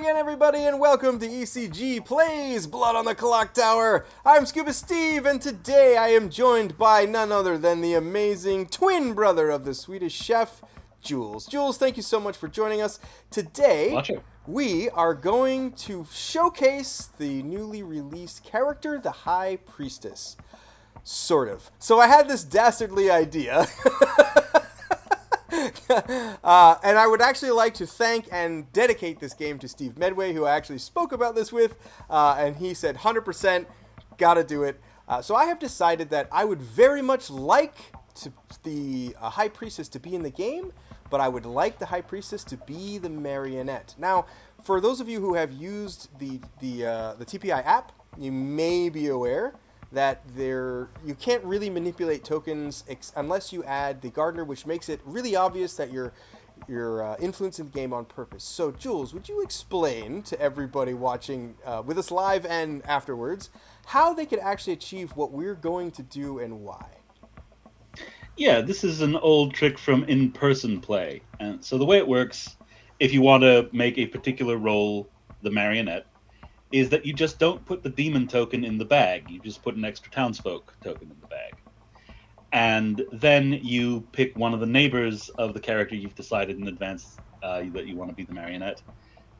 again, everybody, and welcome to ECG Plays Blood on the Clocktower. I'm Scuba Steve, and today I am joined by none other than the amazing twin brother of the Swedish chef, Jules. Jules, thank you so much for joining us. Today, we are going to showcase the newly released character, the High Priestess. Sort of. So I had this dastardly idea. And I would actually like to thank and dedicate this game to Steven Medway, who I actually spoke about this with, and he said 100% gotta do it. So I have decided that I would very much like the High Priestess to be in the game, but I would like the High Priestess to be the marionette. Now, for those of you who have used the TPI app, you may be aware that you can't really manipulate tokens unless you add the gardener, which makes it really obvious that you're influencing the game on purpose. So, Jules, would you explain to everybody watching with us live and afterwards how they could actually achieve what we're going to do and why? Yeah, this is an old trick from in-person play. And so the way it works, if you want to make a particular role the marionette, is that you just don't put the demon token in the bag. You just put an extra townsfolk token in the bag. And then you pick one of the neighbors of the character you've decided in advance that you want to be the marionette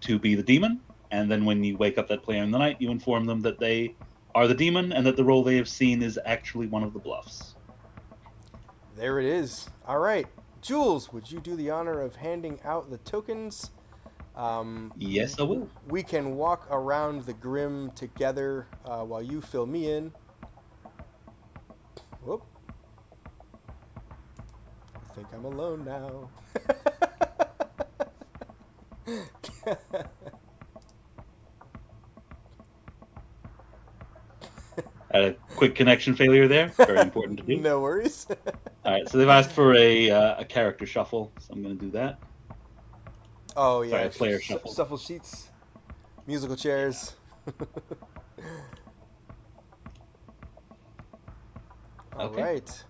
to be the demon. And then when you wake up that player in the night, you inform them that they are the demon and that the role they have seen is actually one of the bluffs. There it is. All right. Jules, would you do the honor of handing out the tokens? Yes, I will. We can walk around the Grim together while you fill me in. Whoop. I think I'm alone now. Had a quick connection failure there. Very important to do. No worries. All right, so they've asked for a character shuffle, so I'm going to do that. Oh, yeah. Sorry, player shuffle. Shuffle sheets. Musical chairs. All right.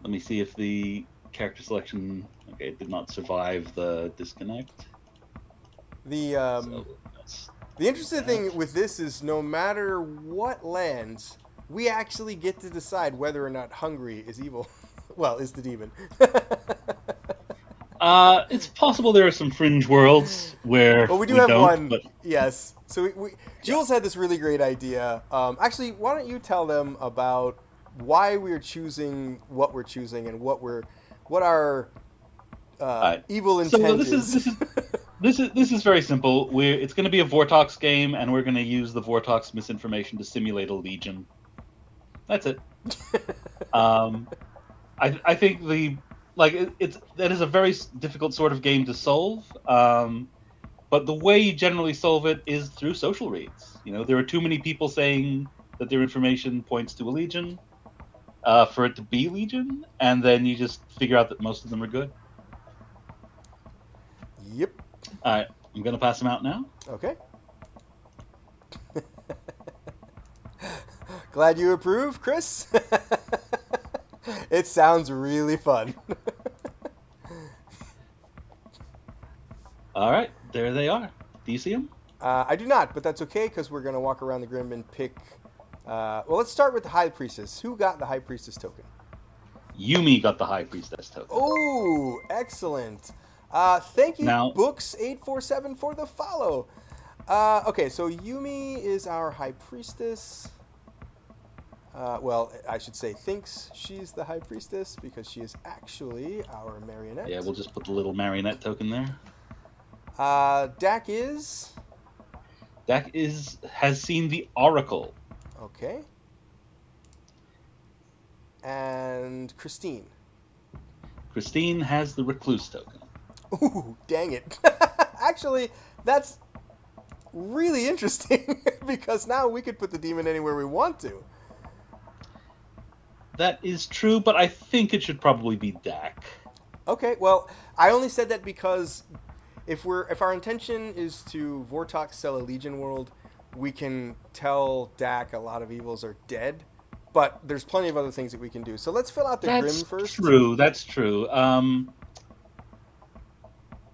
Let me see if the character selection did not survive the disconnect. The interesting thing with this is no matter what lands, we actually get to decide whether or not Hungry is evil. Well, is the demon. It's possible there are some fringe worlds where we have one. But... Yes. So Jules had this really great idea. Actually, why don't you tell them about why we're choosing what we're choosing and what our evil intent is. This is very simple. It's going to be a Vortox game, and we're going to use the Vortox misinformation to simulate a legion. That's it. I think that is a very difficult sort of game to solve. But the way you generally solve it is through social reads. You know, there are too many people saying that their information points to a legion for it to be legion, and then you just figure out that most of them are good. Yep. All right, I'm going to pass them out now. Okay. Glad you approve, Chris. It sounds really fun. All right, there they are. Do you see them? I do not, but that's okay because we're going to walk around the Grim and pick... well, let's start with the High Priestess. Who got the High Priestess token? Yumi got the High Priestess token. Oh, excellent. Thank you, now, Books847, for the follow. Okay, so Yumi is our High Priestess. Well, I should say thinks she's the High Priestess because she is actually our marionette. Yeah, we'll just put the little marionette token there. Dak is? Dak has seen the Oracle. Okay. And Christine? Christine has the Recluse token. Ooh, dang it. Actually, that's really interesting because now we could put the demon anywhere we want to. That is true, but I think it should probably be Dak. Okay, well, I only said that because if our intention is to Vortox sell a Legion world, we can tell Dak a lot of evils are dead, but there's plenty of other things that we can do. So let's fill out the Grim first. That's true.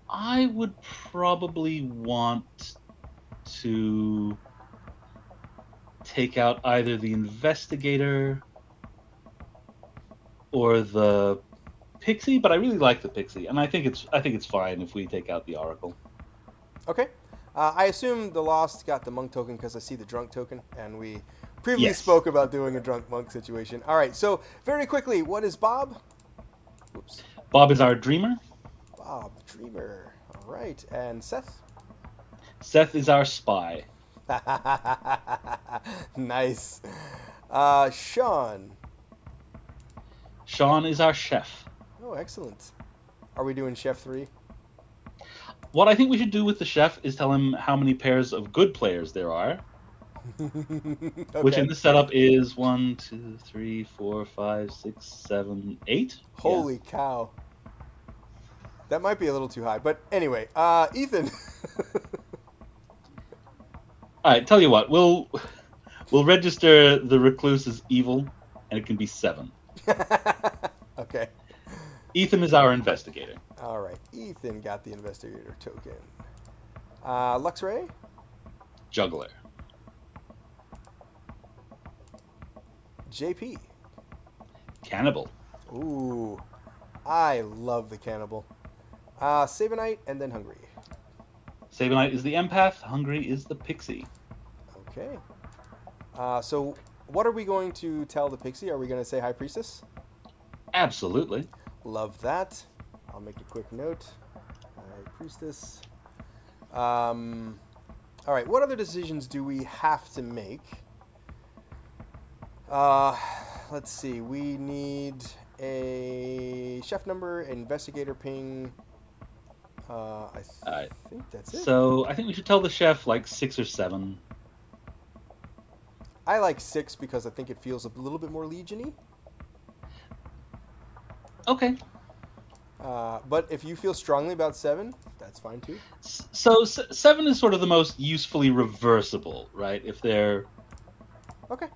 I would probably want to take out either the investigator or the pixie, but I really like the pixie, and I think it's fine if we take out the oracle. Okay. I assume the Lost got the monk token because I see the drunk token, and we previously spoke about doing a drunk monk situation. All right, so very quickly, what is Bob? Whoops. Bob is our dreamer. Bob, dreamer. All right, and Seth? Seth is our spy. Nice. Sean? Sean is our chef. Oh, excellent. Are we doing Chef 3? What I think we should do with the chef is tell him how many pairs of good players there are. Okay. Which in the setup is 1, 2, 3, 4, 5, 6, 7, 8. Holy cow. That might be a little too high. But anyway, Ethan. All right, tell you what. We'll register the recluse as evil, and it can be 7. Okay. Ethan is our investigator. All right. Ethan got the investigator token. Luxray? Juggler. JP? Cannibal. Ooh. I love the cannibal. Sabenite and then Hungry. Sabenite is the empath. Hungry is the pixie. Okay. So what are we going to tell the pixie? Are we going to say High Priestess? Absolutely. Love that. I'll make a quick note. High Priestess. All right. What other decisions do we have to make? Let's see. We need a chef number, investigator ping. I think that's it. So I think we should tell the chef like 6 or 7. I like 6 because I think it feels a little bit more legion-y. Okay. But if you feel strongly about 7, that's fine too. So 7 is sort of the most usefully reversible, right? If they're okay.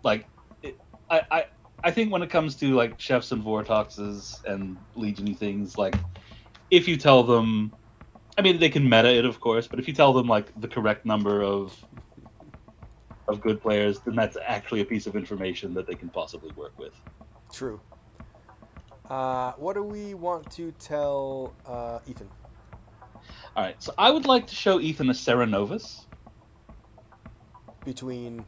Like, I think when it comes to like chefs and vortoxes and legion-y things, like if you tell them, I mean they can meta it of course, but if you tell them like the correct number of good players, then that's actually a piece of information that they can possibly work with. True. What do we want to tell Ethan? All right, so I would like to show Ethan a Serenovus. Between?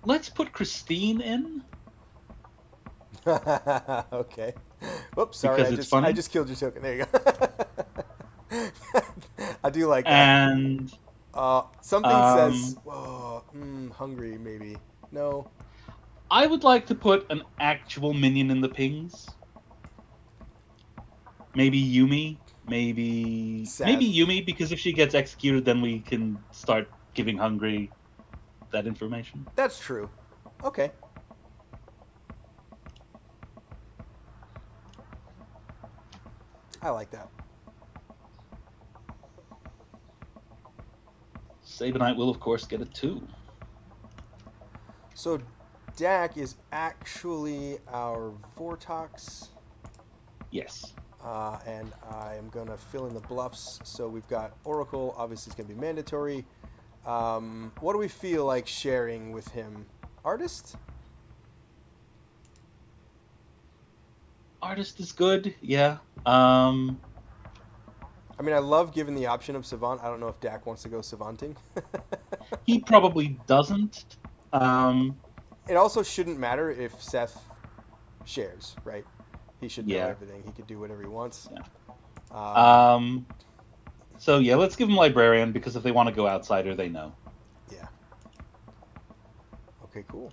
Let's put Christine in. Okay. Whoops, sorry. I just killed your token. There you go. I do like that. And something says, "Whoa, hungry." Maybe no. I would like to put an actual minion in the pings. Maybe Yumi. Maybe Yumi, because if she gets executed, then we can start giving Hungry that information. That's true. Okay. I like that. Sabenite will, of course, get a 2. So Dak is actually our Vortox. Yes. And I am going to fill in the bluffs. So we've got Oracle. Obviously, it's going to be mandatory. What do we feel like sharing with him? Artist? Artist is good, yeah. I mean, I love giving the option of Savant. I don't know if Dak wants to go Savanting. He probably doesn't. It also shouldn't matter if Seth shares, right? He should know everything. He could do whatever he wants. Yeah. So, yeah, let's give him Librarian, because if they want to go Outsider, they know. Yeah. Okay, cool.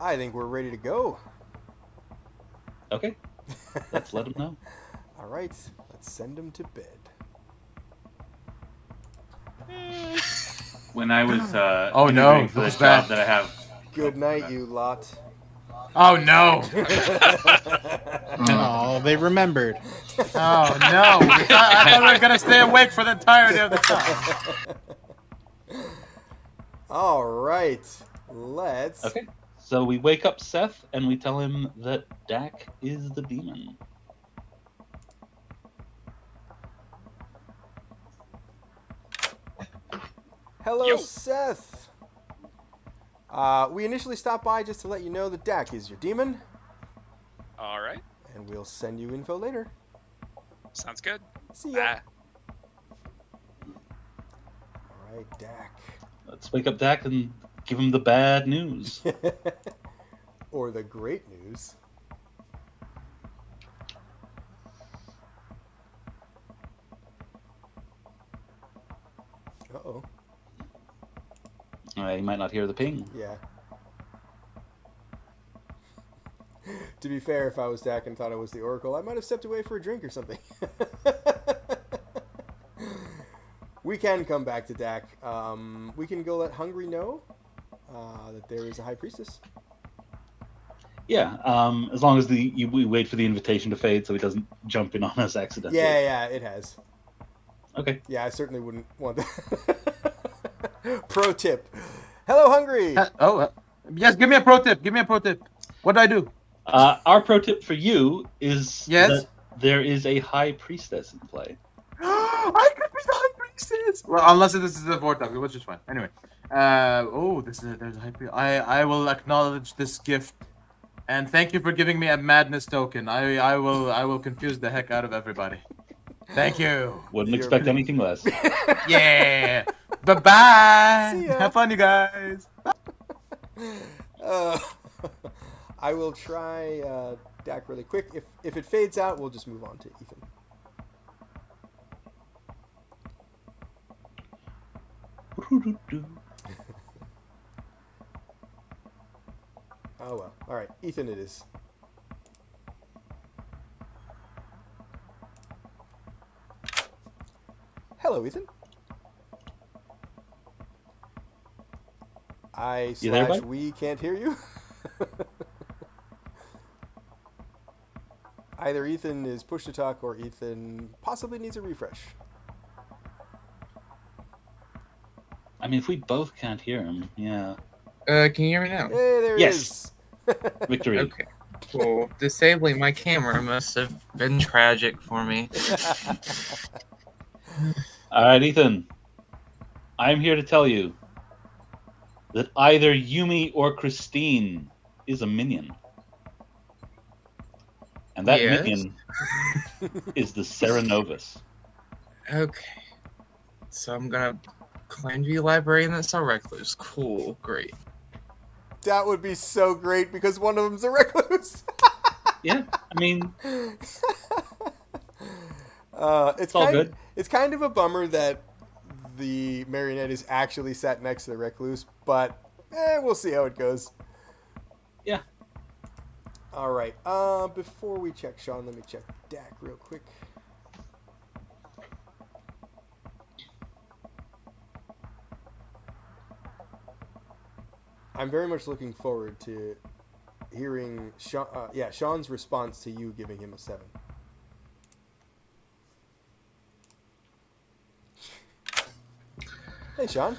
I think we're ready to go. Okay. Let's let him know. All right. Let's send him to bed. When I was oh no, for the job that I have. Good night, you lot. Oh no. Oh, they remembered. Oh no. I thought we were going to stay awake for the entirety of the time. All right. Let's. Okay. So we wake up Seth and we tell him that Dak is the demon. Hello, Yo. Seth. We initially stopped by just to let you know that Dak is your demon, All right. and we'll send you info later. Sounds good. See ya. Bye. All right, Dak. Let's wake up Dak and give him the bad news. Or the great news. Uh-oh. You might not hear the ping. Yeah. To be fair, if I was Dak and thought I was the Oracle, I might have stepped away for a drink or something. We can come back to Dak. We can go let Hungry know that there is a High Priestess. Yeah, as long as we wait for the invitation to fade so he doesn't jump in on us accidentally. Yeah, it has. Okay. Yeah, I certainly wouldn't want that. Pro tip. Hello, Hungry. Yes, give me a pro tip. What do I do? Our pro tip for you is Yes? that there is a High Priestess in play. I could be the High Priestess. Well, unless this is a vortex, which is fine. Anyway, there's a High Priestess. I will acknowledge this gift, and thank you for giving me a madness token. I will confuse the heck out of everybody. Thank you. Wouldn't expect anything less. Yeah. Bye-bye. See ya. Have fun, you guys. I will try Dak really quick. If it fades out, we'll just move on to Ethan. Oh well. All right, Ethan it is. Hello, Ethan. You there, bud? We can't hear you. Either Ethan is push to talk or Ethan possibly needs a refresh. I mean, if we both can't hear him, yeah. Can you hear me now? Hey, there he Yes. is. Victory. Okay. Cool. Disabling my camera must have been tragic for me. All right, Ethan. I'm here to tell you that either Yumi or Christine is a minion. And that Yes. minion is the Serenovus. Okay. So I'm gonna claim to be a librarian that's a recluse. Cool. Great. That would be so great because one of them's a recluse. Yeah, I mean, It's all kind good. It's kind of a bummer that the marionette is actually sat next to the recluse, but we'll see how it goes. yeah. All right. Before we check Sean, let me check Dak real quick. I'm very much looking forward to hearing Sean's response to you giving him a 7. Hey, Sean.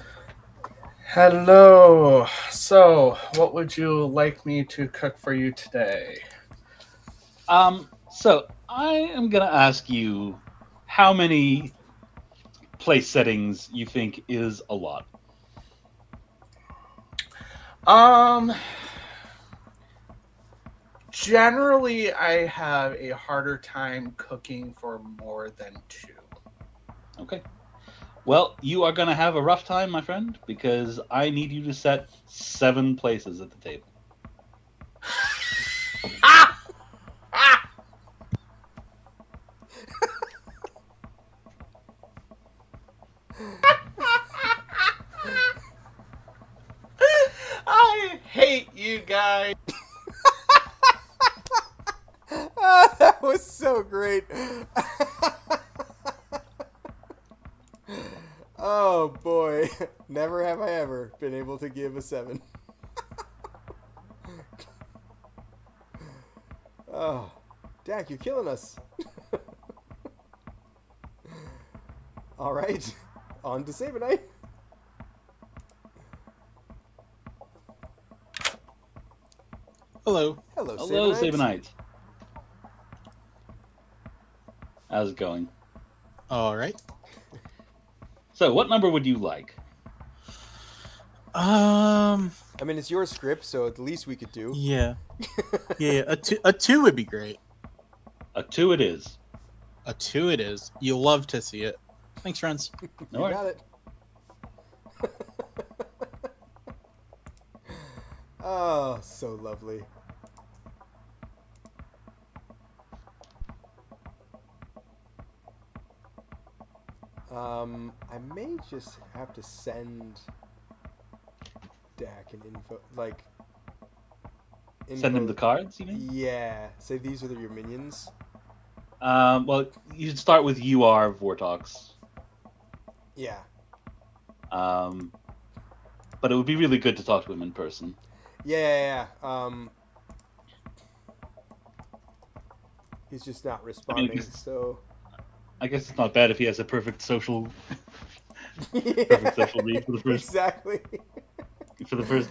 Hello. So, what would you like me to cook for you today? So I am gonna ask you how many place settings you think is a lot. Generally, I have a harder time cooking for more than 2. Okay. Well, you are gonna have a rough time, my friend, because I need you to set 7 places at the table. I hate you guys. That was so great. Oh boy, never have I ever been able to give a 7. Oh, Dak, you're killing us. All right, on to Sabenite. Hello. Hello, Hello, Sabenite. Sabenite. How's it going? All right. So, what number would you like? I mean, it's your script, so at least we could do. Yeah. Yeah, a two would be great. A 2 it is. A two it is. You'll love to see it. Thanks, friends. No You worries. got it. Oh, so lovely. I may just have to send Dak an info, like. Send him the cards, you mean? Yeah. Say these are your minions. Well, you should start with UR Vortox. Yeah. But it would be really good to talk to him in person. Yeah. He's just not responding, so. I guess it's not bad if he has a perfect social Yeah, perfect social read for the first exactly.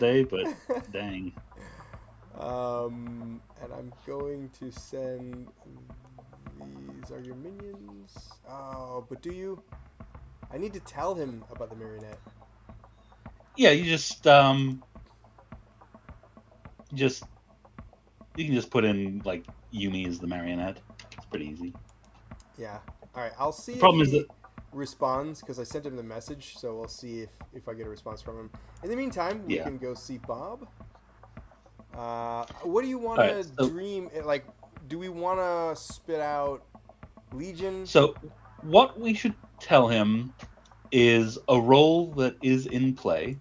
day, but dang. And I'm going to send these are your minions. Oh, but do you? I need to tell him about the marionette. Yeah, you can just put in like Yumi as the marionette. It's pretty easy. Yeah. All right. I'll see Problem if is he that- responds because I sent him the message, so we'll see if I get a response from him. In the meantime, we Yeah. can go see Bob. What do you want Alright, to so- dream? Like, do we want to spit out Legion? So, what we should tell him is a role that is in play.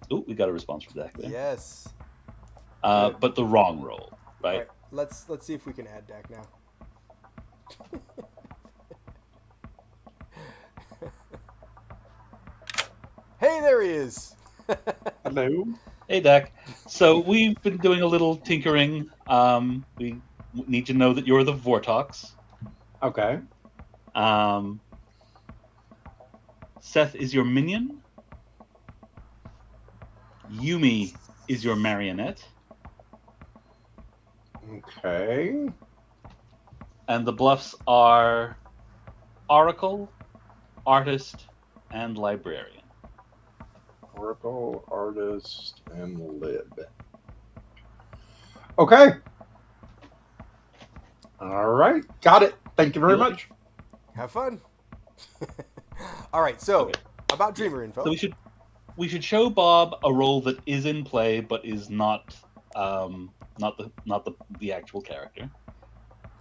Oh, we got a response from Dak there. Yes. But the wrong role, All right? right. Let's see if we can add Dak now. Hey, there he is. Hello. Hey, Dak. So we've been doing a little tinkering. We need to know that you're the Vortox. Okay. Seth is your minion. Yumi is your marionette. Okay. And the bluffs are Oracle, Artist, and Librarian. Oracle, artist, and lib. Okay. All right. Got it. Thank you very Good. much. Have fun. All right. So Okay. about Dreamer info. So we should show Bob a role that is in play but is not the actual character,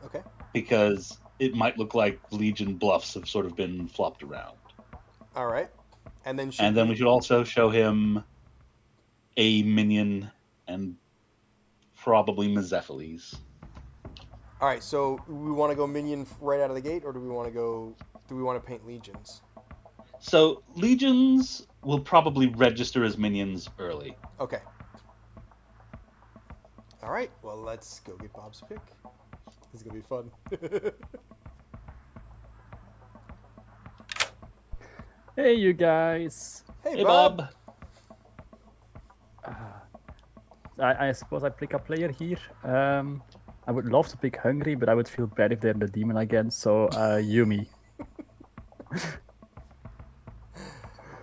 Okay. because it might look like Legion bluffs have sort of been flopped around. All right. And then We should also show him a minion and probably Mezephiles. All right. So we want to go minion right out of the gate, or do we want to paint legions? So legions will probably register as minions early. Okay. All right. Well, let's go get Bob's pick. This is gonna be fun. Hey, you guys. Hey, Bob. I suppose I pick a player here. I would love to pick Hungry, but I would feel bad if they're the demon again. So Yumi.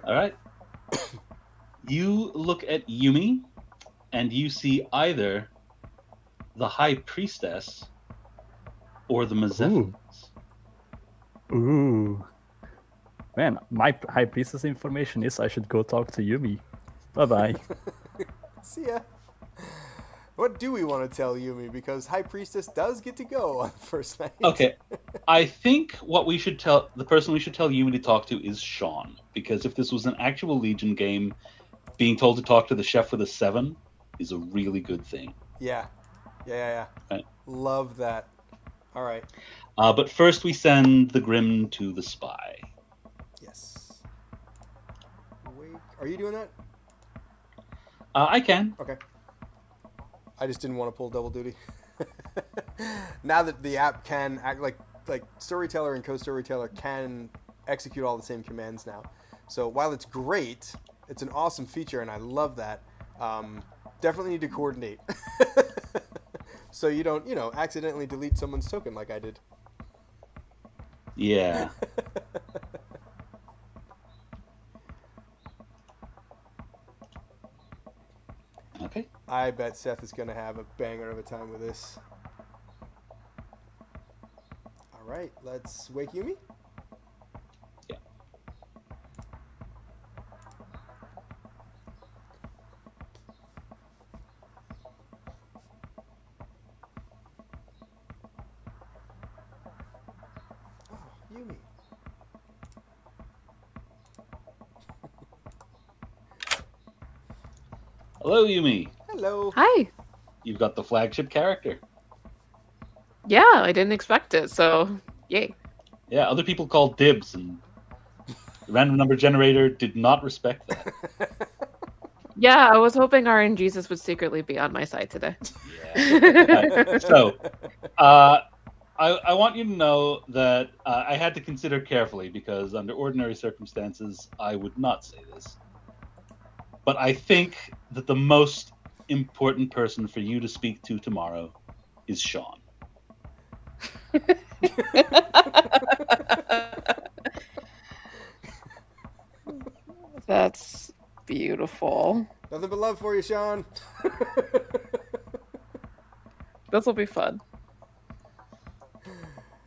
All right. You look at Yumi, and you see either the High Priestess or the Mezephiles. Ooh. Man, my High Priestess information is I should go talk to Yumi. Bye-bye. See ya. What do we want to tell Yumi? Because High Priestess does get to go on the first night. Okay. I think the person we should tell Yumi to talk to is Sean, because if this was an actual Legion game, being told to talk to the chef with a 7 is a really good thing. Yeah. Right. Love that. All right. But first we send the Grim to the Spy. Yes. Wait. Are you doing that? I can. Okay. I just didn't want to pull double duty. Now that the app can act like Storyteller and Co-Storyteller can execute all the same commands now. So while it's great, it's an awesome feature and I love that. definitely need to coordinate. So you don't, accidentally delete someone's token like I did. Yeah. Okay. I bet Seth is going to have a banger of a time with this. All right, let's wake Yumi. Yeah. Oh, Yumi. Hello, Yumi. Hello. Hi. You've got the flagship character. Yeah, I didn't expect it, so yay. Yeah, other people called dibs, and the random number generator did not respect that. Yeah, I was hoping RNGesus would secretly be on my side today. Yeah. So, I want you to know that I had to consider carefully because under ordinary circumstances, I would not say this. But I think that the most important person for you to speak to tomorrow is Sean. That's beautiful. Nothing but love for you, Sean. This will be fun.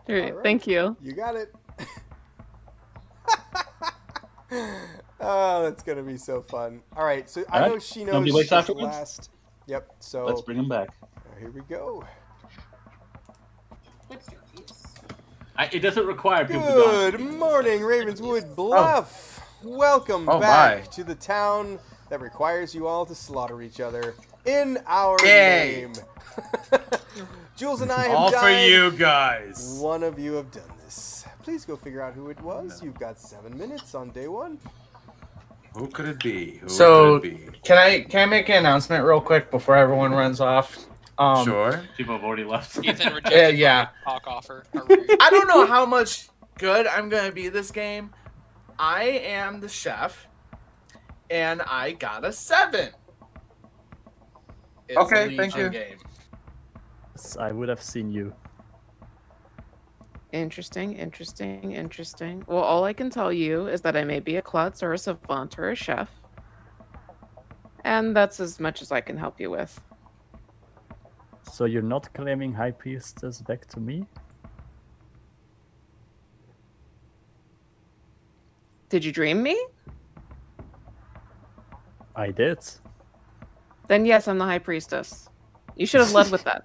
All right, thank you. You got it. Oh, that's gonna be so fun. All right, so I know she knows Nobody wakes she's afterwards? last. Yep. So Let's bring him back. Here we go. It doesn't require people to go. Good morning, Ravenswood Bluff. Welcome Oh, back my. to the town that requires you all to slaughter each other in our Yay. name. Jules and I have All died. for you guys. One of you have done this. Please go figure out who it was. You've got 7 minutes on day one. Who could it be? Who So could it be? can I make an announcement real quick before everyone runs off? Sure. People have already left. Ethan rejected yeah. talk offer. I don't know how much good I'm gonna be this game. I am the chef, and I got a 7. It's Okay, a Legion thank you. Game. Yes, I would have seen you. Interesting, interesting, interesting. Well, all I can tell you is that I may be a klutz or a savant or a chef. And that's as much as I can help you with. So you're not claiming High Priestess back to me? Did you dream me? I did. Then yes, I'm the High Priestess. You should have led with that.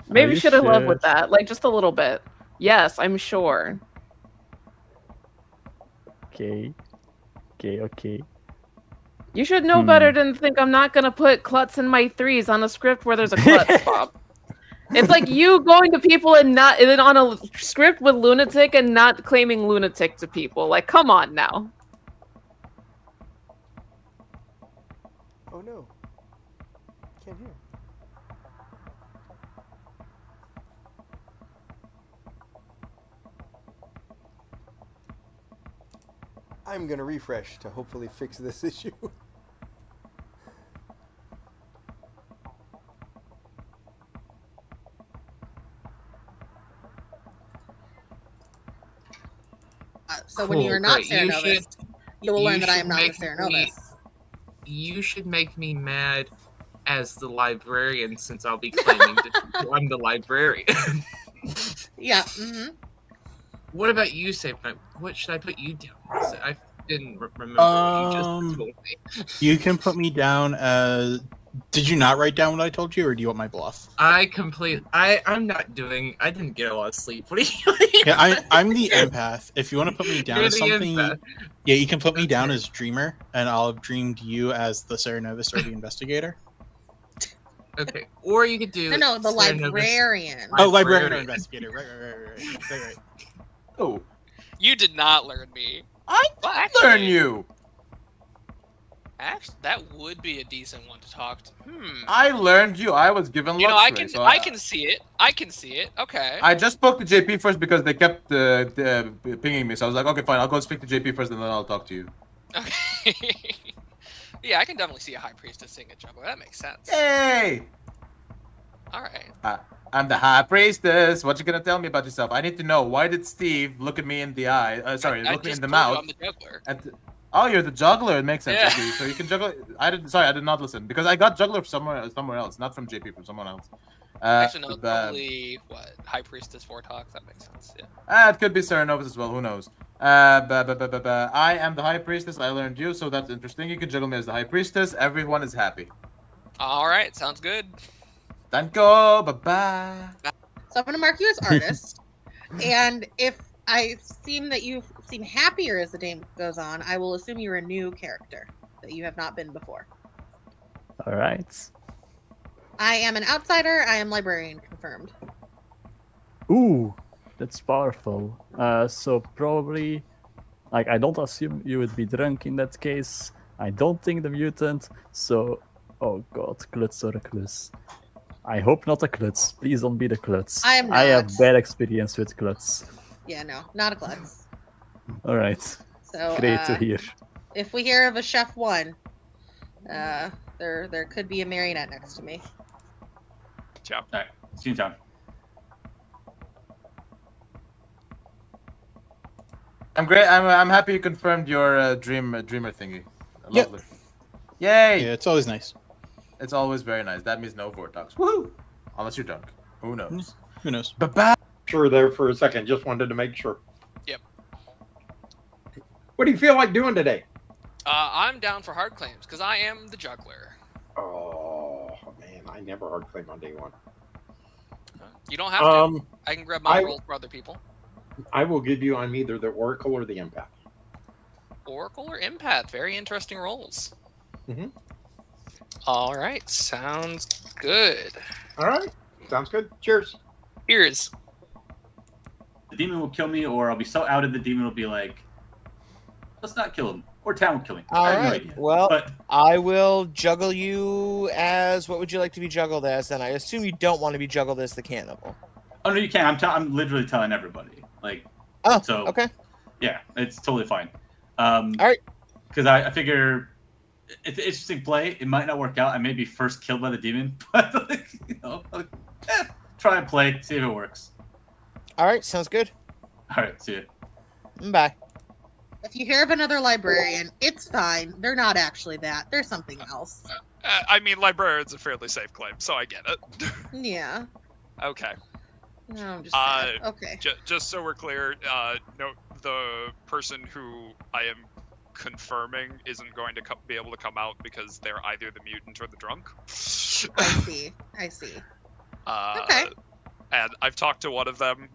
Maybe you should have led with that, like just a little bit. Yes, I'm sure. Okay. Okay. You should know better than think I'm not gonna put klutz in my 3s on a script where there's a klutz, Bob. It's like you going to people and then on a script with lunatic and not claiming lunatic to people. Like, come on now. Oh no. Can't hear. I'm gonna refresh to hopefully fix this issue. So when you are not Cerenovus, you will learn that I am not a make Cerenovus. You should make me mad as the librarian, since I'll be claiming that I'm the librarian. Yeah. Mm-hmm. What about you, Sabenite? What should I put you down? I didn't remember what you just told me. You can put me down as... Did you not write down what I told you, or do you want my bluff? I'm not doing... I didn't get a lot of sleep. What are you... Yeah, I'm the empath. If you want to put me down You're as the something... empath. Yeah, you can put me down as Dreamer, and I'll have dreamed you as the Cerenovus or the Investigator. Okay, or you could do... No, the Cerenovus. librarian. Oh, Librarian or Investigator. Right. Oh. You did not learn me. I learn you. Actually, that would be a decent one to talk to. I learned you. I was given You know, Luxray, I can see it. I can see it. Okay. I just spoke to JP first because they kept pinging me. So I was like, okay, fine. I'll go speak to JP first and then I'll talk to you. Okay. Yeah, I can definitely see a High Priestess seeing a juggler. That makes sense. Hey! All right. I'm the High Priestess. What you gonna tell me about yourself? I need to know. Why did Steve look at me in the eye? Look me in the mouth. I'm the juggler. Oh, you're the juggler. It makes sense. Yeah. Okay, so you can juggle. I did not listen because I got juggler somewhere else, not from JP, from someone else. Actually, no, probably what High Priestess Vortox. That makes sense. Yeah. It could be Serenovus as well. Who knows? I am the High Priestess. I learned you, so that's interesting. You can juggle me as the High Priestess. Everyone is happy. All right, sounds good. Thank you. Bye-bye. So I'm going to mark you as artist. And if I seem that you seem happier as the game goes on, I will assume you're a new character that you have not been before. All right. I am an outsider. I am librarian confirmed. Ooh, that's powerful. So probably, like, I don't assume you would be drunk in that case. I don't think the mutant. So, oh god, Klutz or a Klutz. I hope not a Klutz. Please don't be the Klutz. I am not. I have bad experience with Klutz. Yeah, no, not a klutz. All right. So great to hear. If we hear of a chef 1, there could be a marionette next to me. Ciao. All right. See you, John. I'm great. I'm happy you confirmed your dreamer thingy. Lovely. Yay! Yeah, it's always nice. It's always very nice. That means no Vortox. Woohoo! Unless you're drunk. Who knows? Who knows? Bye-bye. Sure there for a second. Just wanted to make sure. Yep. What do you feel like doing today? I'm down for hard claims because I am the juggler. Oh man, I never hard claim on day 1. You don't have to. I can grab my roll for other people. I will give you on either the Oracle or the Empath. Oracle or Empath. Very interesting rolls. Mm-hmm. All right. Sounds good. All right. Sounds good. Cheers. Cheers. The demon will kill me, or I'll be so outed the demon will be like, let's not kill him. Or Town will kill me. All I have right. no idea. Well, but I will juggle you as... What would you like to be juggled as? And I assume you don't want to be juggled as the cannibal. oh no, you can't. I'm literally telling everybody. Like, oh, so okay. Yeah, it's totally fine. All right. Because I figure it's an interesting play. It might not work out. I may be first killed by the demon, but like, you know, try and play, see if it works. All right, sounds good. All right, see you. Bye. If you hear of another librarian, it's fine. They're not actually that. They're something else. I mean, librarian's a fairly safe claim, so I get it. Yeah. Okay. No, I'm just saying. Okay. Just so we're clear, no, the person who I am confirming isn't going to be able to come out because they're either the mutant or the drunk. I see. Okay. And I've talked to one of them.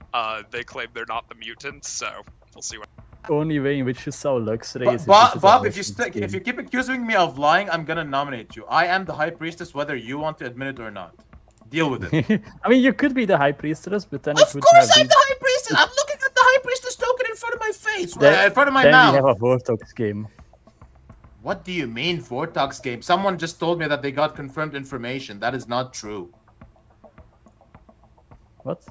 They claim they're not the mutant, so we'll see what. Only way in which you saw Luxray is Bob, if you keep accusing me of lying, I'm gonna nominate you. I am the High Priestess, whether you want to admit it or not. Deal with it. I mean, you could be the High Priestess, but then of course I'm the High Priestess! I'm looking at the High Priestess token in front of my face, in front of my mouth. Then we have a Vortox game. What do you mean, Vortox game? Someone just told me that they got confirmed information. That is not true. What?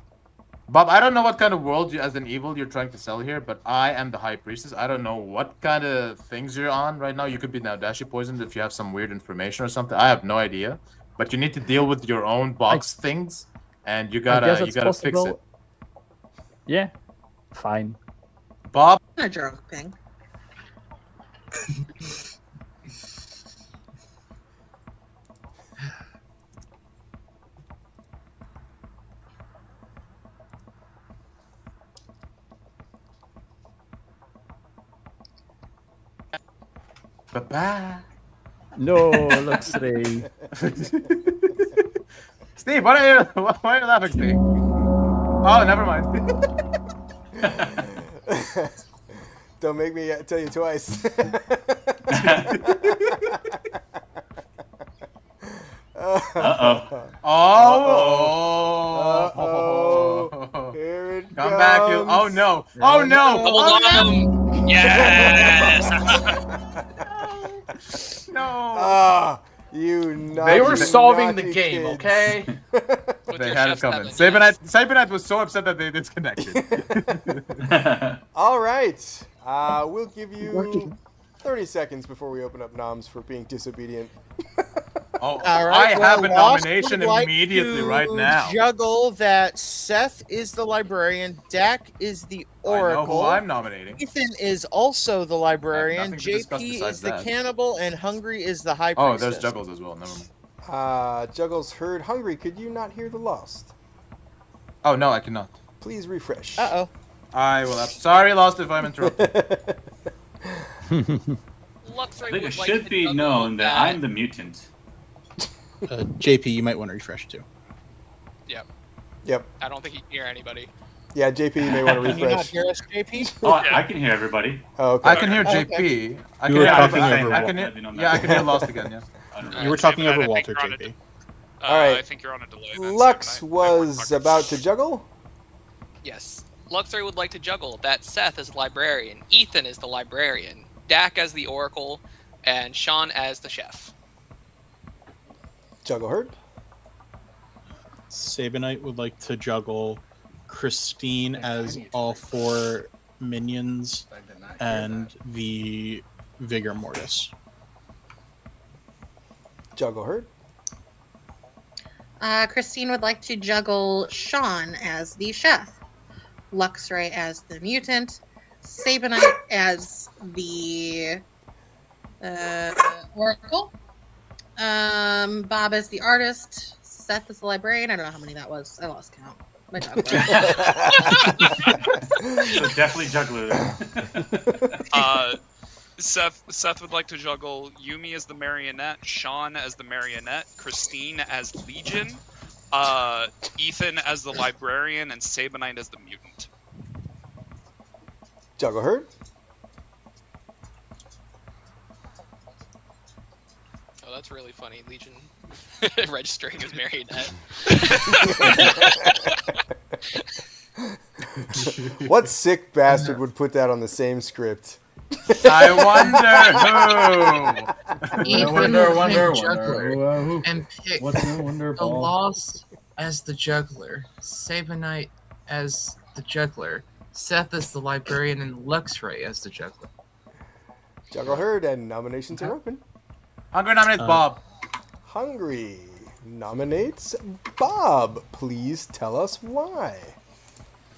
Bob, I don't know what kind of world as an evil you're trying to sell here, but I am the High Priestess. I don't know what kind of things you're on right now. You could be now Dashi poisoned if you have some weird information or something. I have no idea. But you need to deal with your own box things, and you gotta fix it. Yeah, fine. Bob, I'm a drunk thing. Bye-bye. No, Luxray. Steve, why are you laughing, Steve? Oh, never mind. Don't make me tell you twice. Uh-oh. Oh. Here it Come comes. back, you. Oh, no. Oh, no. Oh, no. Yes. No. You naughty, They were solving the naughty game, kids. okay? They had it coming. Sabenite was so upset that they disconnected. All right. We'll give you 30 seconds before we open up noms for being disobedient. Oh, All right, I have a Lost nomination would like immediately to right now. Juggle that Seth is the librarian, Dak is the oracle. I know who I'm nominating. Ethan is also the librarian, nothing to discuss JP besides is the that. cannibal, and Hungry is the high Oh, priestess. there's Juggles as well. Never mind. Juggles heard Hungry. Could you not hear the Lost? Oh, no, I cannot. Please refresh. Uh-oh. I will. Sorry, Lost, if I'm interrupted. I think it should be known that I'm the mutant. JP, you might want to refresh too. Yep. Yep. I don't think he can hear anybody. Yeah, JP, you may want to Can you not refresh. hear us, JP? Oh, I can hear everybody. Oh, okay. I can hear Okay. JP. I You can were hear talking I over can hear, yeah, I can hear Lost again, yeah. You were talking Sabenite, over I think Walter, you're on a JP. All right. I think you're on a delay. Then, Lux Sabenite. was about to juggle. Yes. Luxray would like to juggle that Seth is the librarian, Ethan is the librarian, Dak as the oracle, and Sean as the chef. Juggle heard. Sabenite would like to juggle Christine as all 4 minions and the Vigor Mortis. Juggle heard. Christine would like to juggle Sean as the chef, Luxray as the mutant, Sabenite as the oracle, Bob as the artist, Seth as the librarian. I don't know how many that was. I lost count. My dog. So definitely juggler. Seth would like to juggle Yumi as the marionette, Sean as the marionette, Christine as Legion, Ethan as the librarian, and Sabenite as the mutant. Juggle heard. Oh, that's really funny. Legion registering as marionette. What sick bastard would put that on the same script? I wonder Ethan wonder. Juggler and pick What's the wonder the ball? Lost as the juggler, Sabenite as the juggler, Seth as the librarian, and Luxray as the juggler. Juggle heard, and nominations are open. Hungry nominates Bob. Hungry nominates Bob. Please tell us why.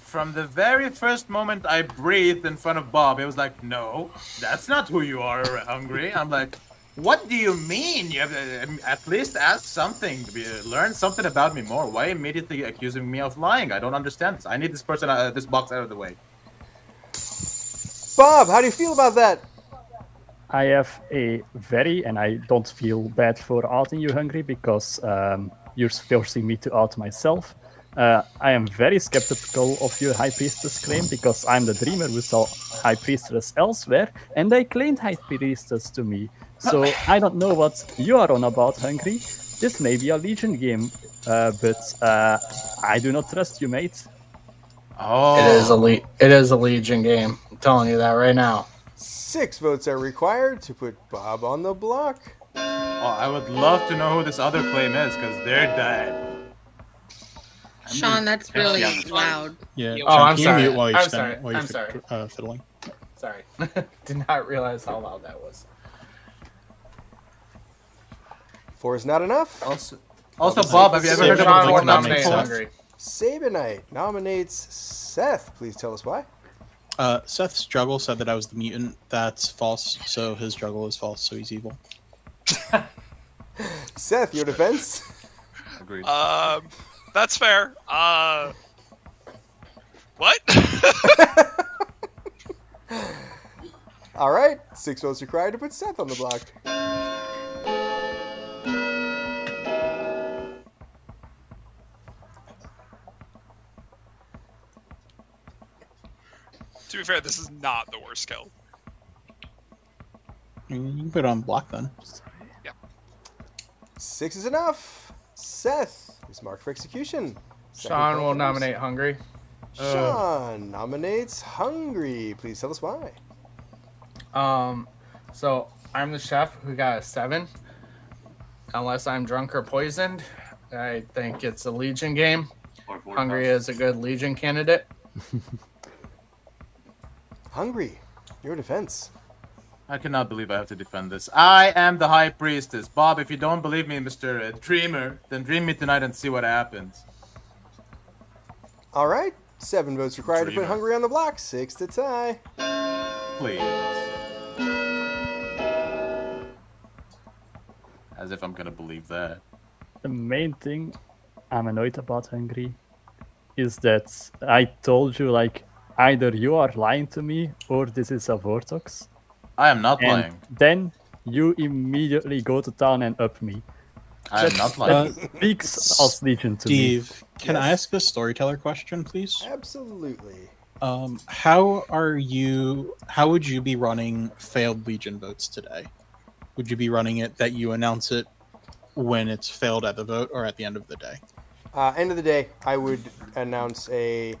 From the very first moment I breathed in front of Bob, it was like, no, that's not who you are, Hungry. I'm like, what do you mean? You have to at least ask something, learn something about me more. Why immediately accusing me of lying? I don't understand this. I need this person, this box out of the way. Bob, how do you feel about that? I have a very, and I don't feel bad for outing you, Hungry, because you're forcing me to out myself. I am very skeptical of your High Priestess claim, because I'm the dreamer who saw High Priestess elsewhere, and they claimed High Priestess to me. So I don't know what you are on about, Hungry. This may be a Legion game, but I do not trust you, mate. Oh, It is a Legion game. I'm telling you that right now. 6 votes are required to put Bob on the block. Oh, I would love to know who this other claim is, because they're dead. Sean, that's really loud. Yeah. Oh, I'm can you sorry. mute while you're I'm spinning- sorry. while you're I'm sorry. fiddling? Sorry. Did not realize how loud that was. 4 is not enough. Also, Bob, have you ever heard of Sean a would nominate nominate Seth? Hungry. Sabenite nominates Seth. Please tell us why. Seth's juggle said that I was the mutant. That's false. So his juggle is false. So he's evil. Seth, your defense? Agreed. That's fair. What? All right. 6 votes required to put Seth on the block. To be fair, this is not the worst kill. You can put it on block then. Yeah. 6 is enough. Seth is marked for execution. Sean will nominate Hungry. Sean nominates Hungry. Please tell us why. So I'm the chef who got a 7. Unless I'm drunk or poisoned, I think it's a Legion game. Hungry is a good Legion candidate. Hungry, your defense. I cannot believe I have to defend this. I am the High Priestess. Bob, if you don't believe me, Mr. Dreamer, then dream me tonight and see what happens. All right. 7 votes required to put Dreamer. Hungry on the block. 6 to tie. Please. As if I'm gonna believe that. The main thing I'm annoyed about Hungry is that I told you, like, either you are lying to me or this is a Vortex. I am not And lying. then you immediately go to town and up me. I am not lying. That speaks as Legion to me. Steve, can I ask a storyteller question, please? Absolutely. How would you be running failed Legion votes today? Would you be running it that you announce it when it's failed at the vote or at the end of the day? End of the day, I would announce an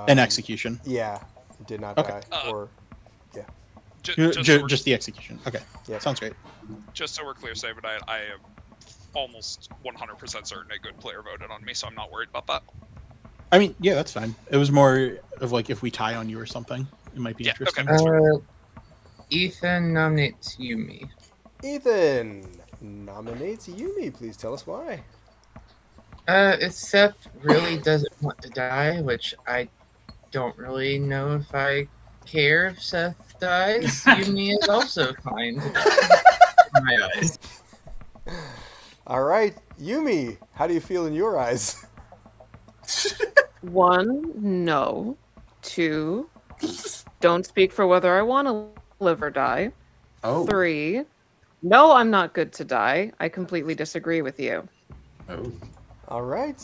execution. Yeah, did not Okay. die. Or yeah, Just the execution. Okay, Yep. Sounds great. Just so we're clear, Sabenite, I am almost 100% certain a good player voted on me, so I'm not worried about that. I mean, yeah, that's fine. It was more of like if we tie on you or something, it might be interesting. Ethan nominates Yumi. Ethan nominates Yumi. Please tell us why. If Seth really doesn't want to die, which I don't really know if I care if Seth dies, Yumi is also fine to die. In my eyes. All right, Yumi, how do you feel in your eyes? 1, no. 2, don't speak for whether I want to live or die. Oh. 3, no, I'm not good to die. I completely disagree with you. Oh. All right.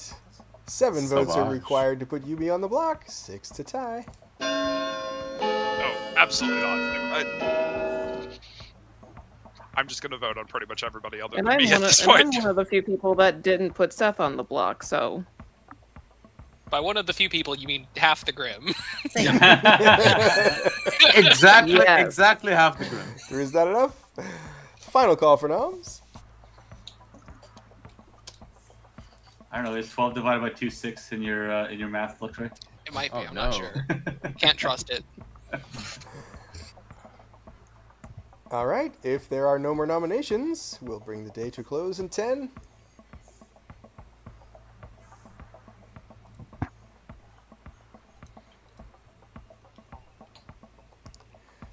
7 votes are Savage. required to put Yumi on the block. 6 to tie. Oh, absolutely not. I'm just gonna vote on pretty much everybody other And than I'm me at this one point. of the few people that didn't put Seth on the block, so. By one of the few people, you mean half the Grim. Exactly, Yes. exactly half the grim. 3 is not enough. Final call for noms. I don't know. Is 12 divided by 2 6 in your math, Luxray? It might be. Oh, I'm not no. sure. Can't trust it. All right. If there are no more nominations, we'll bring the day to a close in 10.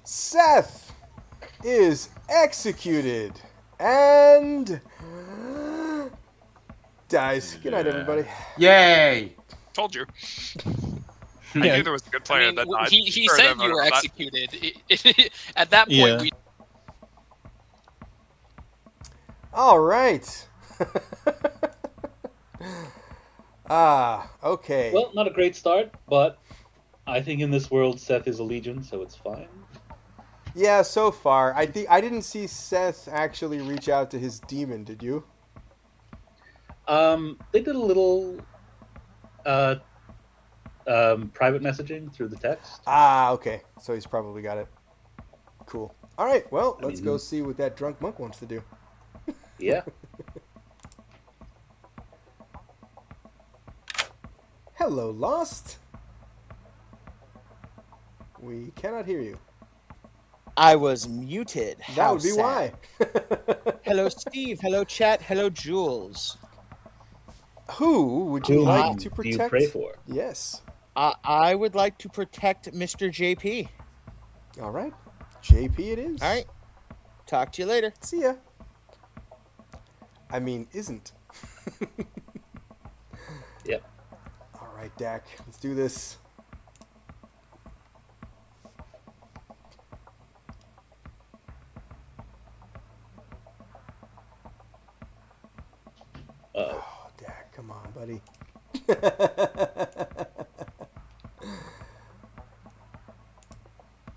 Seth is executed and dies. Good night, everybody. Yay! Told you. I knew there was a good player that died. He Or said that you were voted on that. executed. At that point, Yeah. we All right. Okay. Well, not a great start, but I think in this world Seth is a legion, so it's fine. Yeah, so far. I didn't see Seth actually reach out to his demon, did you? They did a little private messaging through the text. Okay. So he's probably got it. Cool. All right, well, let's Mm-hmm. go see what that drunk monk wants to do. Yeah. Hello, Lost. We cannot hear you. I was muted. That How would be sad. why. Hello, Steve. Hello, chat. Hello, Jules. Who would you Who like do to you protect? pray for? Yes. I would like to protect Mr. JP. All right. JP it is. All right. Talk to you later. See ya. I mean, isn't. Yep. All right, Dak. Let's do this. Uh-oh. Oh, Dak, come on, buddy.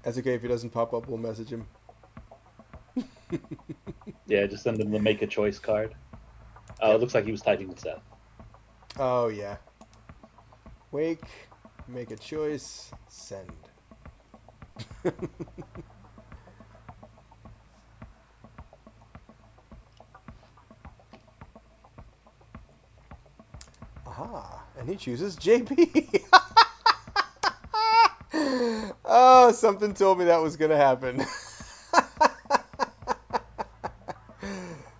That's okay if he doesn't pop up. We'll message him. Yeah, just send him the make a choice card. Oh, it looks like he was typing with Seth. Oh, yeah. Wake, make a choice, send. Aha, and he chooses JP. Oh, Oh, something told me that was going to happen.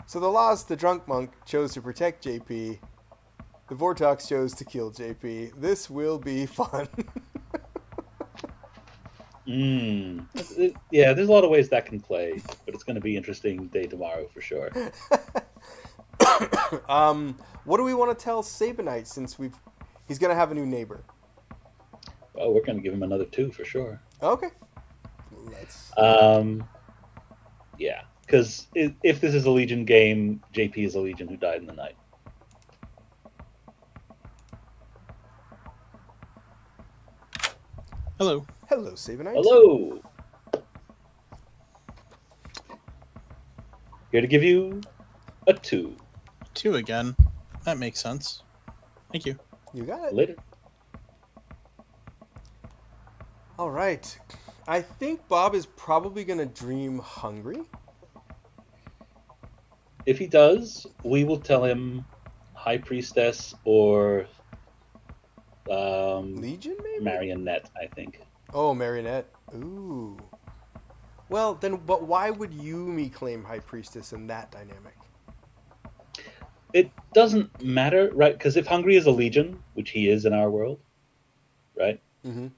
So the Lost, the Drunk Monk, chose to protect JP. The Vortox chose to kill JP. This will be fun. Yeah, there's a lot of ways that can play, but it's going to be interesting day tomorrow for sure. What do we want to tell Sabenite since he's going to have a new neighbor? Well, we're going to give him another 2 for sure. Okay. Yeah, because if this is a Legion game, JP is a Legion who died in the night. Hello. Hello, Sabenite. Hello. Here to give you a 2. 2 again. That makes sense. Thank you. You got it. Later. All right. I think Bob is probably going to dream hungry. If he does, we will tell him High Priestess or Legion, maybe? Marionette, I think. Oh, Marionette. Ooh. Well, then, but why would Yumi claim High Priestess in that dynamic? It doesn't matter, right? Because if Hungry is a Legion, which he is in our world, right? Mm-hmm.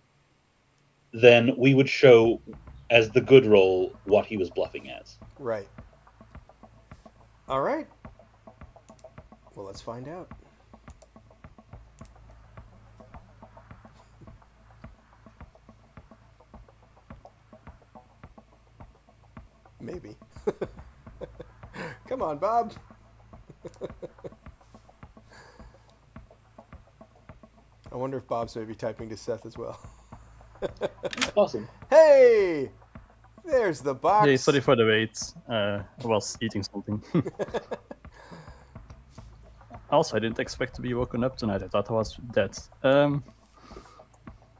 Then we would show, as the good role, what he was bluffing as. Right. All right. Well, let's find out. Maybe. Come on, Bob. I wonder if Bob's maybe typing to Seth as well. Awesome. Hey! There's the box. Hey, sorry for the wait. I was eating something. Also, I didn't expect to be woken up tonight. I thought I was dead.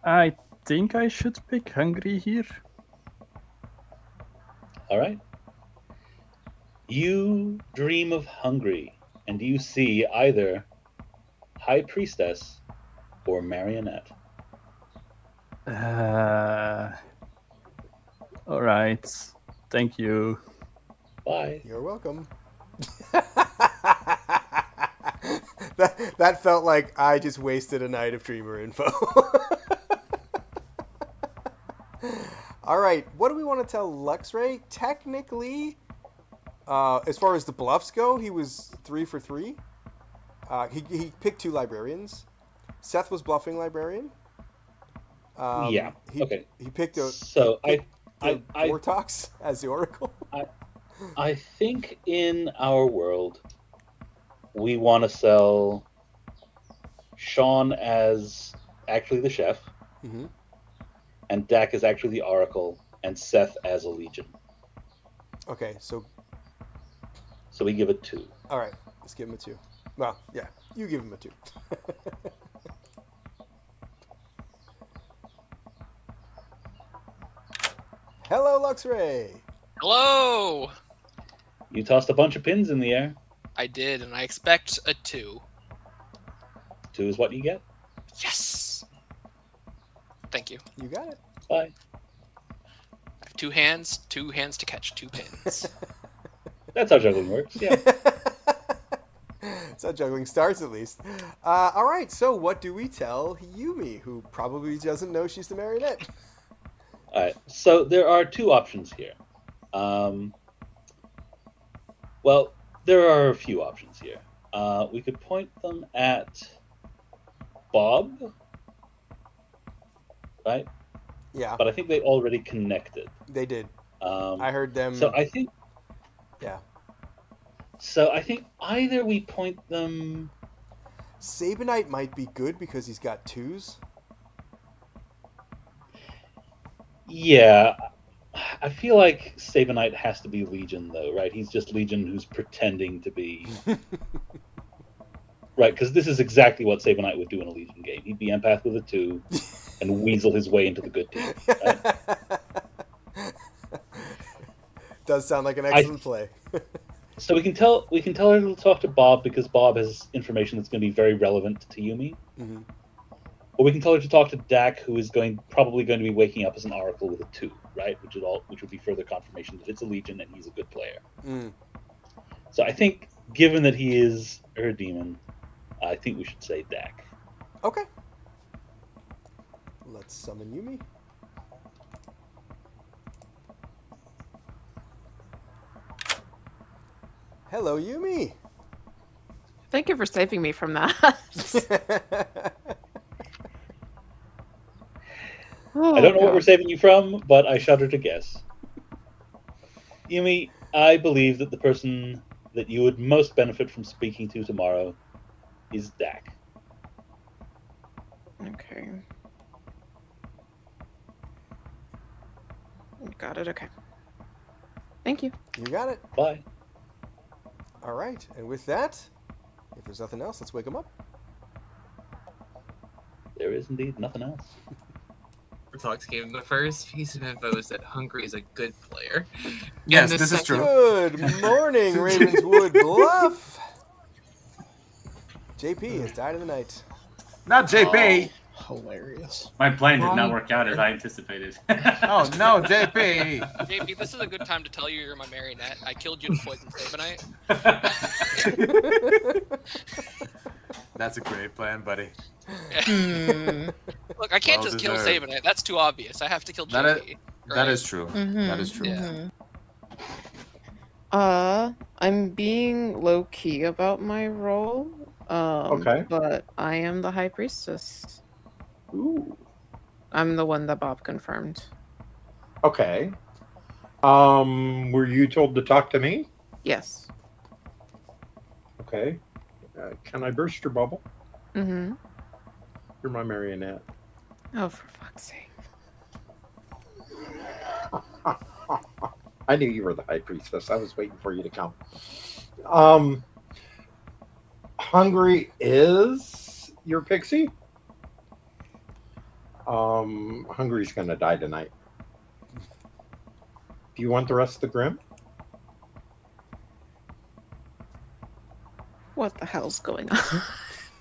I think I should pick Hungry here. All right. You dream of Hungry, and you see either High Priestess or Marionette. All right. Thank you. Bye. You're welcome. That felt like I just wasted a night of Dreamer info. All right, what do we want to tell Luxray? Technically, as far as the bluffs go, he was 3 for 3. He picked 2 librarians. Seth was bluffing librarian. Yeah. Okay. He picked a. So Vortox as the Oracle. I think in our world, we want to sell Sean as actually the chef, and Dak is actually the Oracle, and Seth as a Legion. Okay, so we give it 2. All right, let's give him a 2. Well, yeah, you give him a 2. Hello, Luxray. Hello. You tossed a bunch of pins in the air. I did, and I expect a 2. 2 is what you get. Yes. Thank you. You got it. Bye. I have 2 hands to catch 2 pins. That's how juggling works. Yeah. That's how juggling starts, at least. All right, so what do we tell Yumi, who probably doesn't know she's the Marionette? All right. So there are 2 options here. Well, there are a few options here. We could point them at Bob, right? Yeah. But I think they already connected. They did. I heard them. So I think. Yeah. So I think either we point them. Sabenite might be good because he's got 2s. Yeah. I feel like Sabenite has to be Legion, though, right? He's just Legion who's pretending to be... Right, because this is exactly what Sabenite would do in a Legion game. He'd be empath with a 2 and weasel his way into the good team. Right? Does sound like an excellent play. So we can tell her to talk to Bob because Bob has information that's going to be very relevant to Yumi. Or we can tell her to talk to Dak, who is probably going to be waking up as an Oracle with a 2, right? Which would be further confirmation that it's a Legion and he's a good player. Mm. So I think, given that he is her demon, I think we should say Dak. Okay. Let's summon Yumi. Hello, Yumi. Thank you for saving me from that. I don't know what we're saving you from, but I shudder to guess. Yumi, I believe that the person that you would most benefit from speaking to tomorrow is Dak. Okay. Got it, okay. Thank you. You got it. Bye. All right, and with that, if there's nothing else, let's wake him up. There is indeed nothing else. Talks gave the first piece of info is that Hungry is a good player. Yes, this is true. Good morning, Ravenswood Bluff. JP has died in the night. Not JP. Oh, hilarious. My plan did not work out as I anticipated. Oh no, JP. JP, this is a good time to tell you you're my marionette. I killed you to poison Sabenite. That's a great plan, buddy. Look, I can't just kill Sabenite. That's too obvious. I have to kill JP. That is true. That is true. Yeah. I'm being low key about my role. Okay. But I am the High Priestess. Ooh. I'm the one that Bob confirmed. Okay. Were you told to talk to me? Yes. Okay. Can I burst your bubble? Mm-hmm. You're my marionette. Oh, for fuck's sake. I knew you were the High Priestess. I was waiting for you to come. Hungry is your pixie? Hungry's gonna die tonight. Do you want the rest of the Grim? What the hell's going on?